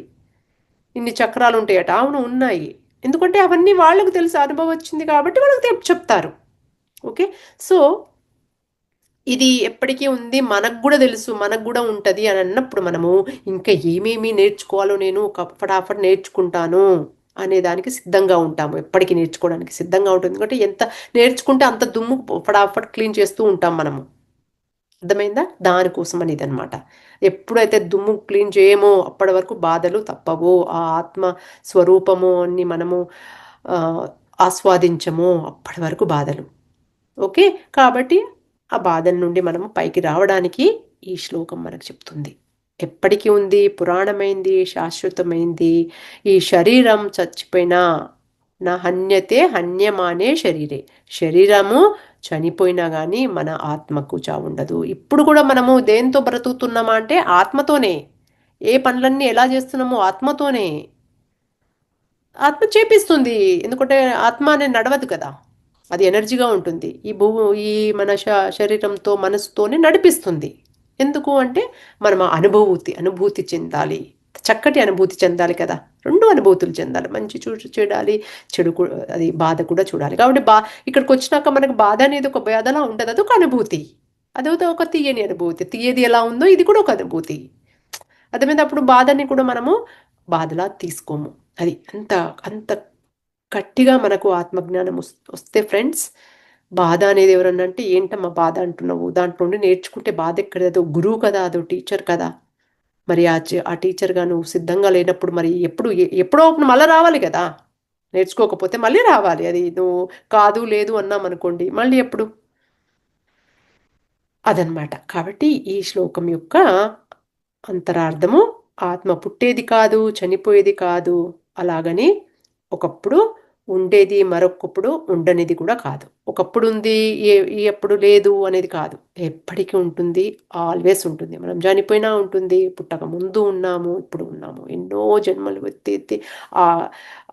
Speaker 1: ఇన్ని చక్రాలు ఉంటాయట. అవును, ఉన్నాయి. ఎందుకంటే అవన్నీ వాళ్ళకు తెలుసు, అనుభవం వచ్చింది కాబట్టి వాళ్ళకి చెప్తారు. ఓకే. సో ఇది ఎప్పటికీ ఉంది, మనకు కూడా తెలుసు, మనకు కూడా ఉంటుంది అని అన్నప్పుడు మనము ఇంకా ఏమేమి నేర్చుకోవాలో నేను ఫటాఫట్ నేర్చుకుంటాను అనే దానికి సిద్ధంగా ఉంటాము. ఎప్పటికీ నేర్చుకోవడానికి సిద్ధంగా ఉంటుంది. ఎందుకంటే ఎంత నేర్చుకుంటే అంత దుమ్ము ఫటాఫట్ క్లీన్ చేస్తూ ఉంటాం మనము. అర్థమైందా? దానికోసం అనేది అనమాట. ఎప్పుడైతే దుమ్ము క్లీన్ చేయమో అప్పటి వరకు బాధలు తప్పవో, ఆ ఆత్మ స్వరూపము అని మనము ఆ, ఆస్వాదించమో అప్పటి వరకు బాధలు. ఓకే. కాబట్టి ఆ బాధల నుండి మనము పైకి రావడానికి ఈ శ్లోకం మనకు చెప్తుంది. ఎప్పటికీ ఉంది, పురాణమైంది, శాశ్వతమైంది. ఈ శరీరం చచ్చిపోయినా నా హన్యతే హన్యమానే శరీరే. శరీరము చనిపోయినా కానీ మన ఆత్మకు చావుండదు. ఇప్పుడు కూడా మనము దేంతో బ్రతుకుతున్నామా అంటే ఆత్మతోనే. ఏ పనులన్నీ ఎలా చేస్తున్నామో ఆత్మతోనే. ఆత్మ చేపిస్తుంది. ఎందుకంటే ఆత్మ అనేది నడవదు కదా, అది ఎనర్జీగా ఉంటుంది. ఈ మన శరీరంతో మనసుతోనే నడిపిస్తుంది. ఎందుకు అంటే మనం ఆ అనుభూతి చెందాలి. చక్కటి అనుభూతి చెందాలి కదా. రెండు అనుభూతులు చెందాలి. మంచి చూడాలి, చెడు అది బాధ కూడా చూడాలి. కాబట్టి ఇక్కడికి వచ్చినాక మనకు బాధ అనేది ఒక బాధలా ఉంటుంది. అదొక అనుభూతి. అదొక ఒక తీయని అనుభూతి. తీయది ఎలా ఉందో ఇది కూడా ఒక అనుభూతి. అర్థమైంది. అప్పుడు బాధని కూడా మనము బాధలా తీసుకోము. అది అంత అంత గట్టిగా మనకు ఆత్మజ్ఞానం వస్తే ఫ్రెండ్స్, బాధ అనేది ఎవరన్నా అంటే ఏంటమ్మా బాధ అంటున్నావు, దాంట్లో నుండి నేర్చుకుంటే బాధ ఎక్కడది? అదో గురువు కదా, అదో టీచర్ కదా. మరి ఆ టీచర్గా నువ్వు సిద్ధంగా లేనప్పుడు మరి ఎప్పుడో అప్పుడు మళ్ళీ రావాలి కదా. నేర్చుకోకపోతే మళ్ళీ రావాలి. అది నువ్వు కాదు లేదు అన్నాం అనుకోండి, మళ్ళీ ఎప్పుడు? అదనమాట. కాబట్టి ఈ శ్లోకం యొక్క అంతరార్థము, ఆత్మ పుట్టేది కాదు, చనిపోయేది కాదు. అలాగని ఒకప్పుడు ఉండేది, మరొకప్పుడు ఉండనిది కూడా కాదు. ఒకప్పుడు ఉంది, ఎప్పుడు లేదు అనేది కాదు. ఎప్పటికీ ఉంటుంది, ఆల్వేస్ ఉంటుంది. మనం చనిపోయినా ఉంటుంది, పుట్టక ముందు ఉన్నాము, ఇప్పుడు ఉన్నాము. ఎన్నో జన్మలు ఎత్తి ఆ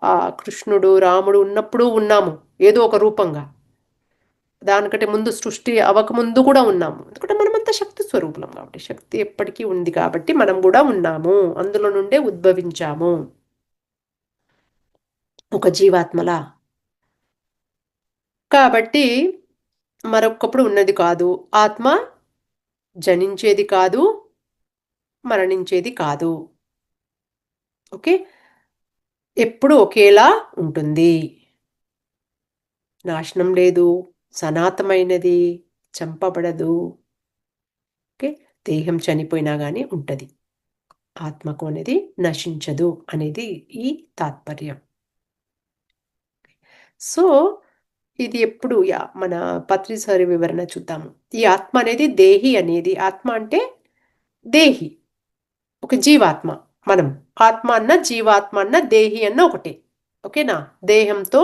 Speaker 1: ఆ కృష్ణుడు, రాముడు ఉన్నప్పుడు ఉన్నాము ఏదో ఒక రూపంగా. దానికంటే ముందు సృష్టి అవ్వకముందు కూడా ఉన్నాము. ఎందుకంటే మనమంతా శక్తి స్వరూపులం కాబట్టి, శక్తి ఎప్పటికీ ఉంది కాబట్టి మనం కూడా ఉన్నాము. అందులో నుండే ఉద్భవించాము ఒక జీవాత్మలా. కాబట్టి మరొకప్పుడు ఉన్నది కాదు. ఆత్మ జనించేది కాదు, మరణించేది కాదు. ఓకే. ఎప్పుడు ఒకేలా ఉంటుంది. నాశనం లేదు, సనాతనమైనది, చంపబడదు. ఓకే. దేహం చనిపోయినా కానీ ఉంటుంది. ఆత్మకు అనేది నశించదు అనేది ఈ తాత్పర్యం. సో ఇది ఎప్పుడు మన పత్రిసారి వివరణ చూద్దాము. ఈ ఆత్మ అనేది దేహి అనేది, ఆత్మ అంటే దేహి, ఒక జీవాత్మ. మనం ఆత్మ అన్న, జీవాత్మ అన్న, దేహి అన్న ఒకటే. ఓకేనా? దేహంతో,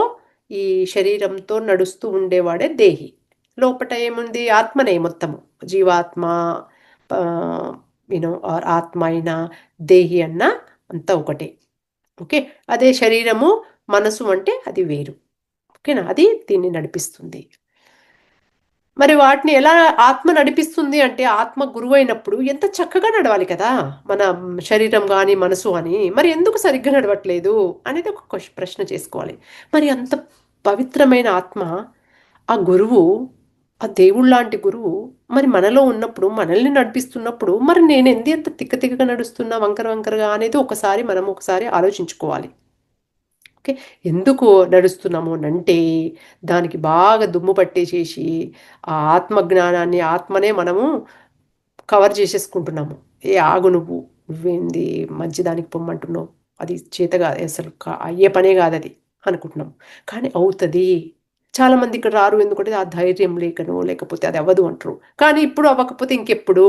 Speaker 1: ఈ శరీరంతో నడుస్తూ ఉండేవాడే దేహి. లోపట ఏముంది? ఆత్మనే మొత్తము. జీవాత్మ ఆత్మ అయినా దేహి అన్న అంతా ఒకటే. ఓకే. అదే శరీరము, మనసు అంటే అది వేరు. ఓకేనా? అది దీన్ని నడిపిస్తుంది. మరి వాటిని ఎలా ఆత్మ నడిపిస్తుంది అంటే, ఆత్మ గురువు అయినప్పుడు ఎంత చక్కగా నడవాలి కదా మన శరీరం కానీ మనసు అని. మరి ఎందుకు సరిగ్గా నడవట్లేదు అనేది ఒక ప్రశ్న చేసుకోవాలి. మరి అంత పవిత్రమైన ఆత్మ, ఆ గురువు, ఆ దేవుడు లాంటి గురువు మరి మనలో ఉన్నప్పుడు, మనల్ని నడిపిస్తున్నప్పుడు, మరి నేను ఎంత తిక్కగా నడుస్తున్నా, వంకర వంకరగా అనేది ఒకసారి ఆలోచించుకోవాలి. ఓకే. ఎందుకు నడుస్తున్నాము అంటే దానికి బాగా దుమ్ము పట్టేసేసి ఆ ఆత్మజ్ఞానాన్ని, ఆత్మనే మనము కవర్ చేసేసుకుంటున్నాము. ఆగు నువ్వేంది మంచిదానికి పొమ్మంటున్నావు, అది చేత కాదు, అసలు అయ్యే పనే కాదు అది అనుకుంటున్నాం. కానీ అవుతుంది. చాలామంది ఇక్కడ రారు ఎందుకంటే ఆ ధైర్యం లేకనో, లేకపోతే అది అవ్వదు అంటారు. కానీ ఇప్పుడు అవ్వకపోతే ఇంకెప్పుడు?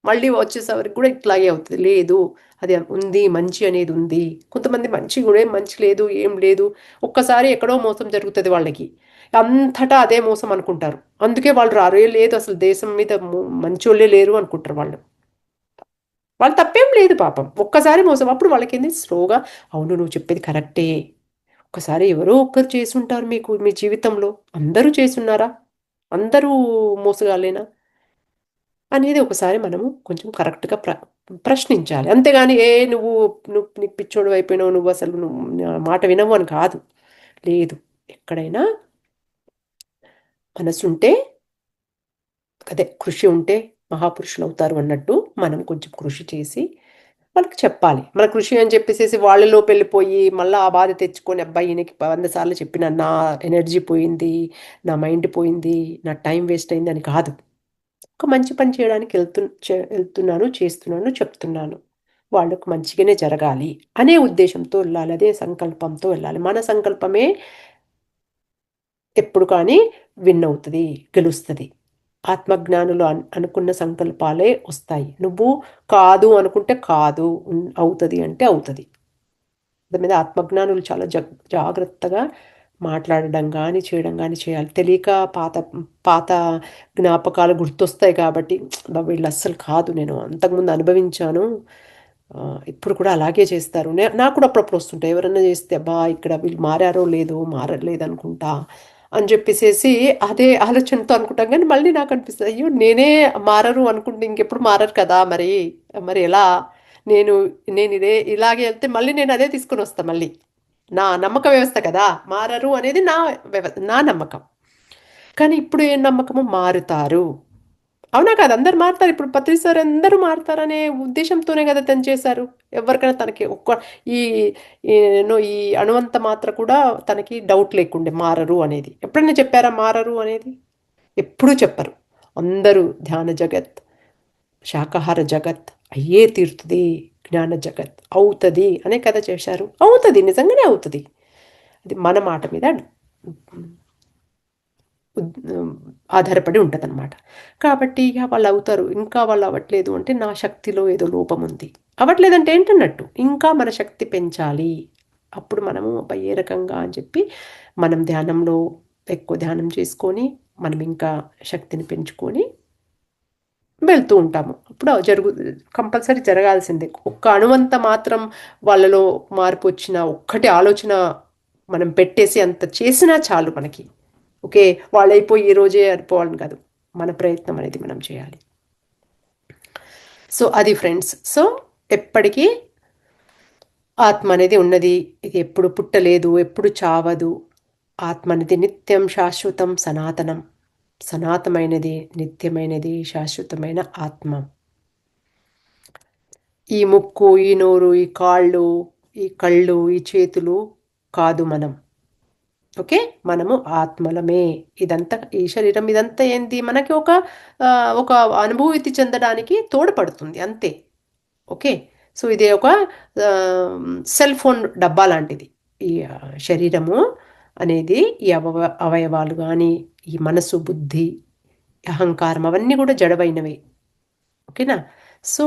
Speaker 1: మళ్ళీ వచ్చేసరికి కూడా ఇట్లాగే అవుతుంది. లేదు, అది ఉంది, మంచి అనేది ఉంది. కొంతమంది మంచి కూడా మంచి లేదు, ఏం లేదు. ఒక్కసారి ఎక్కడో మోసం జరుగుతుంది వాళ్ళకి, అంతటా అదే మోసం అనుకుంటారు. అందుకే వాళ్ళు రారు. లేదు, అసలు దేశం మీద మంచోళ్ళే లేరు అనుకుంటారు వాళ్ళు. వాళ్ళు తప్పేం లేదు పాపం. ఒక్కసారి మోసం, అప్పుడు వాళ్ళకి ఏంది స్లోగా, అవును నువ్వు చెప్పేది కరెక్టే, ఒకసారి ఎవరో ఒక్కరు చేసుంటారు మీకు మీ జీవితంలో. అందరూ చేసున్నారా? అందరూ మోసగాళ్ళేనా? అనేది ఒకసారి మనము కొంచెం కరెక్ట్‌గా ప్రశ్నించాలి. అంతేగాని నువ్వు నువ్వు నీకు పిచ్చోడివి అయిపోయినావు, నువ్వు అసలు నువ్వు నా మాట వినవు అని కాదు. లేదు. ఎక్కడైనా మనసుంటే అదే కృషి ఉంటే మహాపురుషులవుతారు అన్నట్టు మనం కొంచెం కృషి చేసి వాళ్ళకి చెప్పాలి. మన కృషి అని చెప్పేసేసి వాళ్ళలోకి వెళ్ళిపోయి మళ్ళా ఆ బాధ తెచ్చుకొని అబ్బా! ఈయనకి 100 సార్లు చెప్పినా నా ఎనర్జీ పోయింది, నా మైండ్ పోయింది, నా టైం వేస్ట్ అయింది అని కాదు. ఒక మంచి పని చేయడానికి వెళ్తున్నాను, చేస్తున్నాను, చెప్తున్నాను. వాళ్ళకు మంచిగానే జరగాలి అనే ఉద్దేశంతో వెళ్ళాలి. అదే సంకల్పంతో వెళ్ళాలి. మన సంకల్పమే ఎప్పుడు కానీ విన్ అవుతది, గెలుస్తది. ఆత్మజ్ఞానులు అనుకున్న సంకల్పాలే వస్తాయి. నువ్వు కాదు అనుకుంటే కాదు, అవుతది అంటే అవుతది. దాని మీద ఆత్మజ్ఞానులు చాలా జాగ్రత్తగా మాట్లాడడం కానీ చేయడం కానీ చేయాలి. తెలియక పాత పాత జ్ఞాపకాలు గుర్తొస్తాయి కాబట్టి వీళ్ళు అస్సలు కాదు, నేను అంతకుముందు అనుభవించాను, ఇప్పుడు కూడా అలాగే చేస్తారు. నాకు కూడా అప్పుడప్పుడు వస్తుంటాయి. ఎవరన్నా చేస్తే అబ్బా ఇక్కడ వీళ్ళు మారారో లేదో మారలేదు అనుకుంటా అని చెప్పేసేసి అదే ఆలోచనతో అనుకుంటాం. కానీ మళ్ళీ నాకు అనిపిస్తుంది అయ్యో నేనే మారరు అనుకుంటే ఇంకెప్పుడు మారరు కదా, మరి మరి ఎలా నేను నేను ఇలాగే వెళ్తే మళ్ళీ నేను అదే తీసుకొని వస్తాను. మళ్ళీ నా నమ్మక వ్యవస్థ కదా, మారరు అనేది నా నమ్మకం. కానీ ఇప్పుడు ఏం నమ్మకము, మారుతారు. అవునా కాదు, అందరు మారుతారు. ఇప్పుడు పత్రి సార్ అందరూ మారుతారనే ఉద్దేశంతోనే కదా తను చేశారు. ఎవరికైనా తనకి ఈ ఈ అణువంత మాత్ర కూడా తనకి డౌట్ లేకుండే మారరు అనేది. ఎప్పుడైనా చెప్పారా మారరు అనేది? ఎప్పుడూ చెప్పరు. అందరూ ధ్యాన జగత్, శాకాహార జగత్ అయ్యే తీరుతుంది, జ్ఞాన జగత్ అవుతుంది అనే కథ చేశారు. అవుతుంది, నిజంగానే అవుతుంది. అది మన మాట మీద ఆధారపడి ఉంటుంది అనమాట. కాబట్టి ఇక వాళ్ళు అవుతారు. ఇంకా వాళ్ళు అవ్వట్లేదు అంటే నా శక్తిలో ఏదో లోపం ఉంది. అవ్వట్లేదంటే ఏంటన్నట్టు, ఇంకా మన శక్తి పెంచాలి. అప్పుడు మనము ఏ రకంగా అని చెప్పి మనం ధ్యానంలో ఎక్కువ ధ్యానం చేసుకొని మనం ఇంకా శక్తిని పెంచుకొని వెళ్తూ ఉంటాము. అప్పుడు కంపల్సరీ జరగాల్సిందే. ఒక్క అణువంత మాత్రం వాళ్ళలో మార్పు వచ్చిన ఒక్కటి ఆలోచన మనం పెట్టేసి అంత చేసినా చాలు మనకి. ఓకే, వాళ్ళైపోయి ఈ రోజే అయిపోవాలని కాదు, మన ప్రయత్నం అనేది మనం చేయాలి. సో అది ఫ్రెండ్స్. సో ఎప్పటికీ ఆత్మ అనేది ఉన్నది. ఇది ఎప్పుడు పుట్టలేదు, ఎప్పుడు చావదు. ఆత్మ అనేది నిత్యం, శాశ్వతం, సనాతనం. సనాతనమైనది, నిత్యమైనది, శాశ్వతమైన ఆత్మ. ఈ ముక్కు, ఈ నోరు, ఈ కాళ్ళు, ఈ కళ్ళు, ఈ చేతులు కాదు మనం. ఓకే, మనము ఆత్మలమే. ఇదంతా ఈ శరీరం ఇదంతా ఏంటి మనకి ఒక అనుభూతి చెందడానికి తోడ్పడుతుంది అంతే. ఓకే, సో ఇది ఒక సెల్ ఫోన్ డబ్బా లాంటిది. ఈ శరీరము అనేది ఈ అవయవాలు కానీ ఈ మనసు, బుద్ధి, అహంకారం అవన్నీ కూడా జడవైనవే. ఓకేనా? సో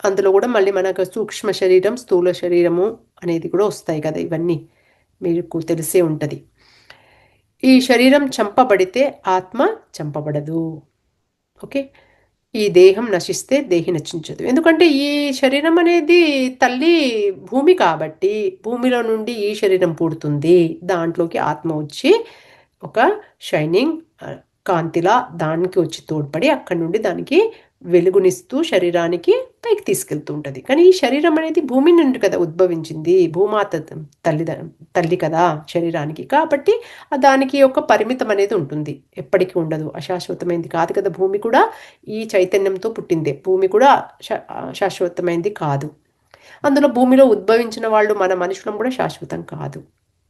Speaker 1: అందులో కూడా మళ్ళీ మనకు సూక్ష్మ శరీరం, స్థూల శరీరము అనేది కూడా వస్తాయి కదా. ఇవన్నీ మీకు తెలిసే ఉంటుంది. ఈ శరీరం చంపబడితే ఆత్మ చంపబడదు. ఓకే, ఈ దేహం నశిస్తే దేహి నశించదు. ఎందుకంటే ఈ శరీరం అనేది తల్లి భూమి కాబట్టి భూమిలో నుండి ఈ శరీరం పుడుతుంది. దాంట్లోకి ఆత్మ వచ్చి ఒక షైనింగ్ కాంతిలా దానికి వచ్చి తోడ్పడి అక్కడి నుండి దానికి వెలుగునిస్తూ శరీరానికి పైకి తీసుకెళ్తూ ఉంటుంది. కానీ ఈ శరీరం అనేది భూమి నుండి కదా ఉద్భవించింది. భూమాత తల్లి కదా శరీరానికి. కాబట్టి దానికి ఒక పరిమితం అనేది ఉంటుంది, ఎప్పటికీ ఉండదు. అశాశ్వతమైంది కాదు కదా భూమి కూడా. ఈ చైతన్యంతో పుట్టిందే. భూమి కూడా శాశ్వతమైంది కాదు. అందులో భూమిలో ఉద్భవించిన వాళ్ళు మన మనుషులం కూడా శాశ్వతం కాదు.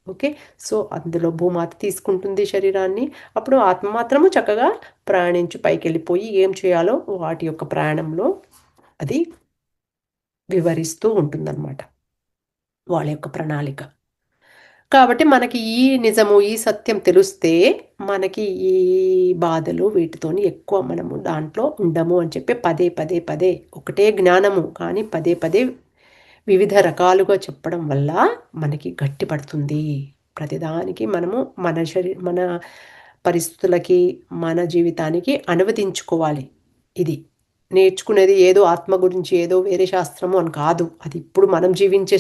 Speaker 1: ఓకే, సో అందులో భూమాత తీసుకుంటుంది శరీరాన్ని. అప్పుడు ఆత్మ మాత్రము చక్కగా ప్రయాణించి పైకి వెళ్ళిపోయి ఏం చేయాలో వాటి యొక్క ప్రయాణంలో అది వివరిస్తూ ఉంటుందన్నమాట, వాళ్ళ యొక్క ప్రణాళిక. కాబట్టి మనకి ఈ నిజము, ఈ సత్యం తెలిస్తే మనకి ఈ బాధలు వీటితోని ఎక్కువ మనము దాంట్లో ఉండము అని చెప్పి పదే పదే పదే ఒకటే జ్ఞానము కానీ పదే పదే వివిధ రకాలుగా చెప్పడం వల్ల మనకి గట్టి పడుతుంది. ప్రతిదానికి మనము మన పరిస్థితులకి, మన జీవితానికి అనువదించుకోవాలి. ఇది నేర్చుకునేది ఏదో ఆత్మ గురించి ఏదో వేరే శాస్త్రము అని కాదు. అది ఇప్పుడు మనం జీవించే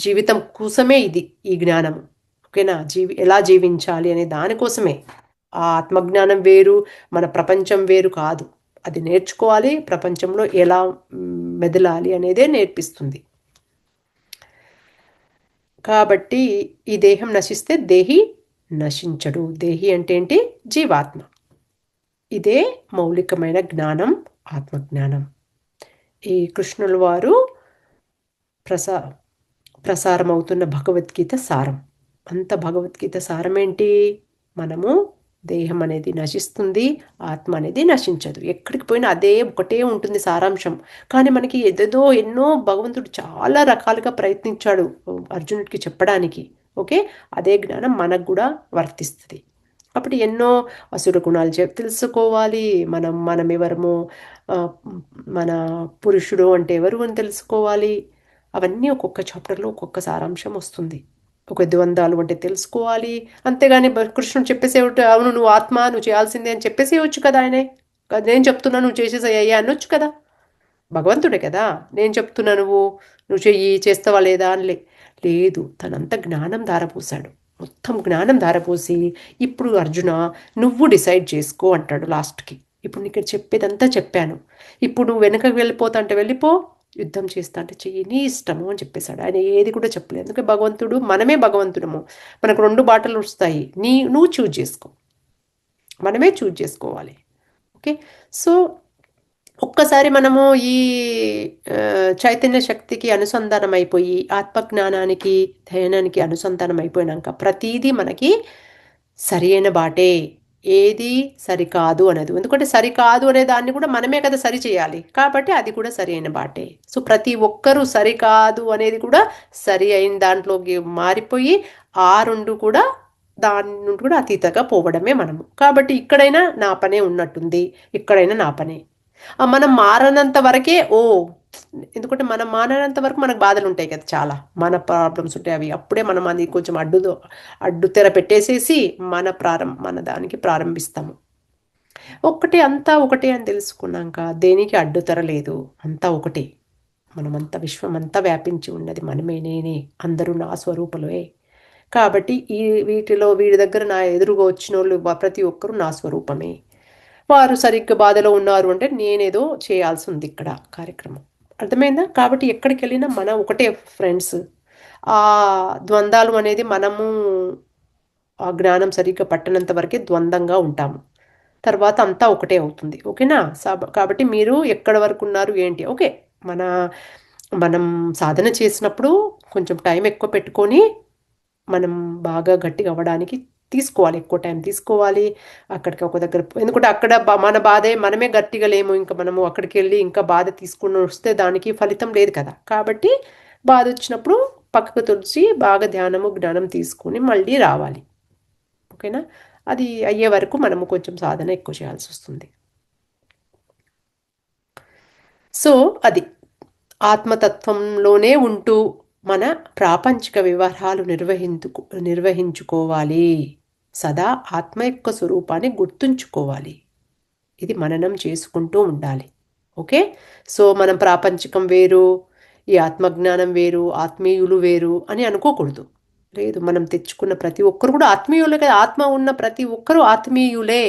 Speaker 1: జీవితం కోసమే ఇది, ఈ జ్ఞానం. ఓకేనా? ఎలా జీవించాలి అనే దానికోసమే. ఆ ఆత్మజ్ఞానం వేరు, మన ప్రపంచం వేరు కాదు. అది నేర్చుకోవాలి, ప్రపంచంలో ఎలా మెదలాలి అనేదే నేర్పిస్తుంది. కాబట్టి ఈ దేహం నశిస్తే దేహి నశించడు. దేహి అంటే ఏంటి? జీవాత్మ. ఇదే మౌలికమైన జ్ఞానం, ఆత్మజ్ఞానం. ఈ కృష్ణుల వారు ప్రసారమవుతున్న భగవద్గీత సారం. అంత భగవద్గీత సారం ఏంటి? మనము దేహం అనేది నశిస్తుంది, ఆత్మ అనేది నశించదు. ఎక్కడికి పోయినా అదే ఒకటే ఉంటుంది సారాంశం. కానీ మనకి ఏదేదో ఎన్నో భగవంతుడు చాలా రకాలుగా ప్రయత్నించాడు అర్జునుడికి చెప్పడానికి. ఓకే, అదే జ్ఞానం మనకు కూడా వర్తిస్తుంది. కాబట్టి ఎన్నో అసుర గుణాలు తెలుసుకోవాలి. మనం ఎవరము, మన పురుషుడు అంటే ఎవరు అని తెలుసుకోవాలి. అవన్నీ ఒక్కొక్క చాప్టర్లో ఒక్కొక్క సారాంశం వస్తుంది. ఒక ద్వంద్వాలు అంటే తెలుసుకోవాలి. అంతేగాని కృష్ణుడు చెప్పేసేవిట, అవును నువ్వు ఆత్మ, నువ్వు చేయాల్సిందే అని చెప్పేసేయచ్చు కదా ఆయనే. నేను చెప్తున్నా నువ్వు చేసేసయ్యా అనొచ్చు కదా, భగవంతుడే కదా. నేను చెప్తున్నా నువ్వు చేస్తావా లేదా అని లేదు. తనంత జ్ఞానం ధారపోసాడు, మొత్తం జ్ఞానం ధారపోసి ఇప్పుడు అర్జున నువ్వు డిసైడ్ చేసుకో అంటాడు లాస్ట్కి. ఇప్పుడు నీకు చెప్పేదంతా చెప్పాను, ఇప్పుడు నువ్వు వెనకకి వెళ్ళిపోతా అంటే వెళ్ళిపో, యుద్ధం చేస్తా అంటే చెయ్యి, నీ ఇష్టము అని చెప్పేశాడు. ఆయన ఏది కూడా చెప్పలేదు. అందుకే భగవంతుడు, మనమే భగవంతుడము. మనకు 2 బాటలు వస్తాయి, నువ్వు చూజ్ చేసుకో, మనమే చూజ్ చేసుకోవాలి. ఓకే, సో ఒక్కసారి మనము ఈ చైతన్య శక్తికి అనుసంధానం అయిపోయి, ఆత్మజ్ఞానానికి, ధ్యానానికి అనుసంధానం అయిపోయినాక ప్రతీదీ మనకి సరి అయిన బాటే, ఏది సరికాదు అనేది. ఎందుకంటే సరికాదు అనే దాన్ని కూడా మనమే కదా సరి చేయాలి. కాబట్టి అది కూడా సరి అయిన బాటే. సో ప్రతి ఒక్కరూ సరికాదు అనేది కూడా సరి అయిన దాంట్లోకి మారిపోయి, ఆ 2 కూడా దాని నుండి కూడా అతీతంగా పోవడమే మనము. కాబట్టి ఇక్కడైనా నా పనే ఉన్నట్టుంది, ఇక్కడైనా నా పనే. మనం మారనంత వరకే ఎందుకంటే మనం మారనంత వరకు మనకు బాధలు ఉంటాయి కదా, చాలా మన ప్రాబ్లమ్స్ ఉంటాయి. అవి అప్పుడే మనం అది కొంచెం అడ్డుతెర పెట్టేసేసి మన దానికి ప్రారంభిస్తాము. అంతా ఒకటే అని తెలుసుకున్నాక దేనికి అడ్డుతెర లేదు, అంతా ఒకటే. మనమంతా విశ్వమంతా వ్యాపించి ఉన్నది మనమే, నేనే, అందరూ నా స్వరూపలే. కాబట్టి వీటి దగ్గర నా ఎదురుగా వచ్చిన వాళ్ళు ప్రతి ఒక్కరూ నా స్వరూపమే. వారు సరిగ్గా బాధలో ఉన్నారు అంటే నేనేదో చేయాల్సి ఉంది ఇక్కడ కార్యక్రమం. అర్థమైందా? కాబట్టి ఎక్కడికి వెళ్ళినా మనం ఒకటే ఫ్రెండ్స్. ఆ ద్వంద్వాలు అనేది మనము ఆ జ్ఞానం సరిగ్గా పట్టనంత వరకే ద్వంద్వంగా ఉంటాము. తర్వాత అంతా ఒకటే అవుతుంది. ఓకేనా? కాబట్టి మీరు ఎక్కడి వరకు ఉన్నారు ఏంటి? ఓకే, మనం సాధన చేసినప్పుడు కొంచెం టైం ఎక్కువ పెట్టుకొని మనం బాగా గట్టిగా అవ్వడానికి తీసుకోవాలి, ఎక్కువ టైం తీసుకోవాలి. అక్కడికి ఒక దగ్గర, ఎందుకంటే అక్కడ మన బాధే, మనమే గట్టిగా లేము. ఇంకా మనము అక్కడికి వెళ్ళి ఇంకా బాధ తీసుకుని వస్తే దానికి ఫలితం లేదు కదా. కాబట్టి బాధ వచ్చినప్పుడు పక్కకు తుడిచి బాగా ధ్యానము జ్ఞానం తీసుకుని మళ్ళీ రావాలి. ఓకేనా? అది అయ్యే వరకు మనము కొంచెం సాధన ఎక్కువ చేయాల్సి వస్తుంది. సో అది ఆత్మతత్వంలోనే ఉంటూ మన ప్రాపంచిక వ్యవహారాలు నిర్వహించుకోవాలి. సదా ఆత్మ యొక్క స్వరూపాన్ని గుర్తుంచుకోవాలి. ఇది మననం చేసుకుంటూ ఉండాలి. ఓకే, సో మనం ప్రాపంచికం వేరు, ఈ ఆత్మజ్ఞానం వేరు, ఆత్మీయులు వేరు అని అనుకోకూడదు. లేదు, మనం తెచ్చుకున్న ప్రతి ఒక్కరు కూడా ఆత్మీయులే కదా. ఆత్మ ఉన్న ప్రతి ఒక్కరూ ఆత్మీయులే.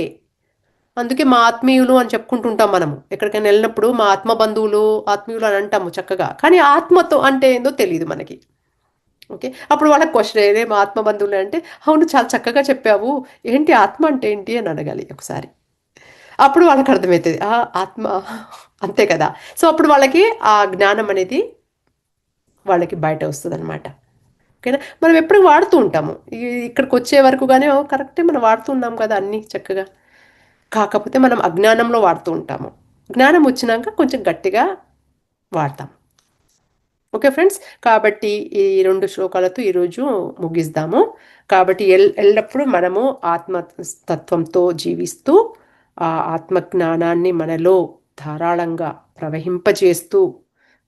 Speaker 1: అందుకే మా ఆత్మీయులు అని చెప్పుకుంటుంటాం మనము. ఎక్కడికైనా వెళ్ళినప్పుడు మా ఆత్మ బంధువులు, ఆత్మీయులు అని అంటాము చక్కగా. కానీ ఆత్మతో అంటే ఏందో తెలియదు మనకి. ఓకే, అప్పుడు వాళ్ళకి క్వశ్చన్ ఏదే మా ఆత్మ బంధువులు అంటే, అవును చాలా చక్కగా చెప్పావు, ఏంటి ఆత్మ అంటే ఏంటి అని అడగాలి ఒకసారి. అప్పుడు వాళ్ళకి అర్థమవుతుంది ఆత్మ అంతే కదా. సో అప్పుడు వాళ్ళకి ఆ జ్ఞానం అనేది వాళ్ళకి బయట వస్తుంది అనమాట. ఓకేనా? మనం ఎప్పుడు వాడుతూ ఉంటాము, ఇక్కడికి వచ్చే వరకు కానీ కరెక్టే మనం వాడుతూ ఉన్నాం కదా అన్నీ చక్కగా. కాకపోతే మనం అజ్ఞానంలో వాడుతూ ఉంటాము. జ్ఞానం వచ్చినాక కొంచెం గట్టిగా వాడతాం. ఓకే ఫ్రెండ్స్, కాబట్టి ఈ 2 శ్లోకాలతో ఈరోజు ముగిస్తాము. కాబట్టి ఎల్లప్పుడూ మనము ఆత్మతత్వంతో జీవిస్తూ ఆ ఆత్మజ్ఞానాన్ని మనలో ధారాళంగా ప్రవహింపజేస్తూ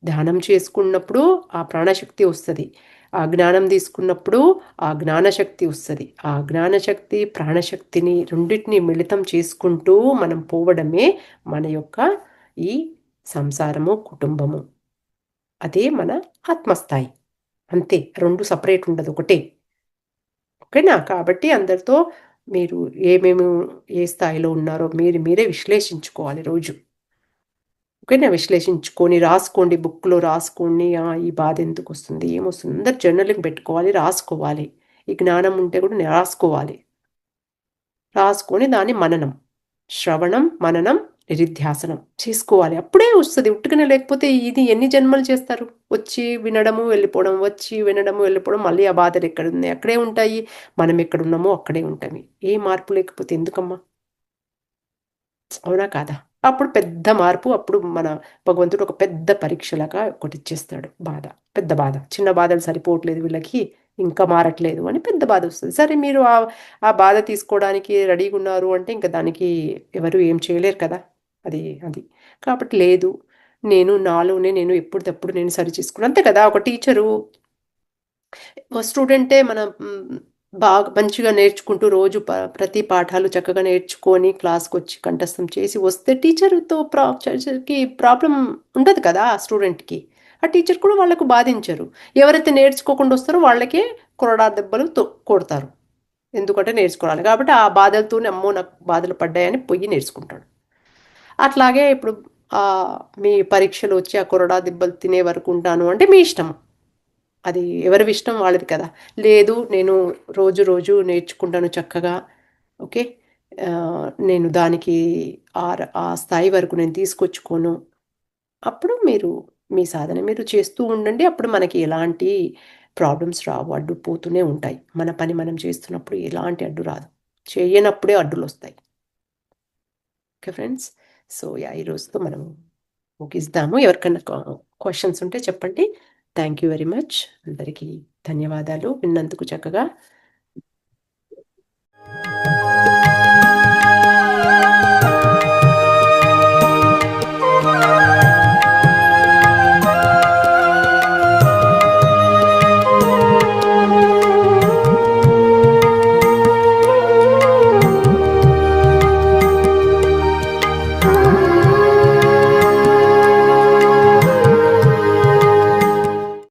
Speaker 1: ధ్యానం చేసుకున్నప్పుడు ఆ ప్రాణశక్తి వస్తుంది. ఆ జ్ఞానం తీసుకున్నప్పుడు ఆ జ్ఞానశక్తి వస్తుంది. ఆ జ్ఞానశక్తి ప్రాణశక్తిని రెండింటిని మిళితం చేసుకుంటూ మనం పోవడమే మన యొక్క ఈ సంసారము, కుటుంబము. అదే మన ఆత్మస్థాయి. అంతే, 2 సెపరేట్ ఉండదు, ఒకటే. ఓకేనా? కాబట్టి అందరితో మీరు ఏమేమి ఏ స్థాయిలో ఉన్నారో మీరే విశ్లేషించుకోవాలి రోజు. ఓకేనా? విశ్లేషించుకొని రాసుకోండి, బుక్‌లో రాసుకోండి. ఈ బాధ ఎందుకొస్తుంది? ఏమొస్తుంది? అందరు జర్నలింగ్ పెట్టుకోవాలి, రాసుకోవాలి. ఈ జ్ఞానం ఉంటే కూడా రాసుకోవాలి. రాసుకొని దాన్ని మననం, శ్రవణం, మననం, నిధిధ్యాసనం చేసుకోవాలి. అప్పుడే వస్తుంది. ఉట్టుకనే లేకపోతే ఇది ఎన్ని జన్మలు చేస్తారు? వచ్చి వినడము వెళ్ళిపోవడం, వచ్చి వినడము వెళ్ళిపోవడం, మళ్ళీ ఆ బాధలు ఎక్కడున్నాయి అక్కడే ఉంటాయి. మనం ఎక్కడున్నామో అక్కడే ఉంటాము. ఏ మార్పు లేకపోతే ఎందుకమ్మా? అవునా కాదా? అప్పుడు పెద్ద మార్పు, అప్పుడు మన భగవంతుడు ఒక పెద్ద పరీక్షలాగా ఒకటి ఇచ్చేస్తాడు. బాధ, పెద్ద బాధ. చిన్న బాధలు సరిపోవట్లేదు వీళ్ళకి, ఇంకా మారట్లేదు అని పెద్ద బాధ వస్తుంది. సరే, మీరు ఆ బాధ తీసుకోవడానికి రెడీగా ఉన్నారు అంటే ఇంకా దానికి ఎవరు ఏం చేయలేరు కదా. అది అది కాబట్టి లేదు, నాలోనే నేను ఎప్పటికప్పుడు నేను సరి చేసుకున్నాను, అంతే కదా. ఒక టీచరు స్టూడెంటే మనం బాగా మంచిగా నేర్చుకుంటూ రోజు ప్రతి పాఠాలు చక్కగా నేర్చుకొని క్లాస్కి వచ్చి కంఠస్థం చేసి వస్తే టీచర్తో టీచర్కి ప్రాబ్లం ఉండదు కదా స్టూడెంట్కి. ఆ టీచర్ కూడా వాళ్ళకు బాధించరు. ఎవరైతే నేర్చుకోకుండా వస్తారో వాళ్ళకే కొరడా దెబ్బలు కొడతారు. ఎందుకంటే నేర్చుకోవాలి కాబట్టి ఆ బాధలతోనే, అమ్మో నాకు బాధలు పడ్డాయని పొయ్యి నేర్చుకుంటాడు. అట్లాగే ఇప్పుడు మీ పరీక్షలు వచ్చి ఆ కొరడా దెబ్బలు తినే వరకు ఉంటాను అంటే మీ ఇష్టం. అది ఎవరి ఇష్టం వాళ్ళది కదా. లేదు, నేను రోజు రోజు నేర్చుకుంటాను చక్కగా, ఓకే, నేను దానికి ఆ స్థాయి వరకు నేను తీసుకొచ్చుకోను, అప్పుడు మీరు మీ సాధన మీరు చేస్తూ ఉండండి. అప్పుడు మనకి ఎలాంటి ప్రాబ్లమ్స్ రావు, అడ్డు పోతూనే ఉంటాయి. మన పని మనం చేస్తున్నప్పుడు ఎలాంటి అడ్డు రాదు, చేయనప్పుడే అడ్డులు వస్తాయి. ఓకే ఫ్రెండ్స్, సో ఈ రోజుతో మనం ముగిద్దాము. ఎవరికైనా క్వశ్చన్స్ ఉంటే చెప్పండి. Thank you very much. అందరికీ ధన్యవాదాలు విన్నందుకు చక్కగా.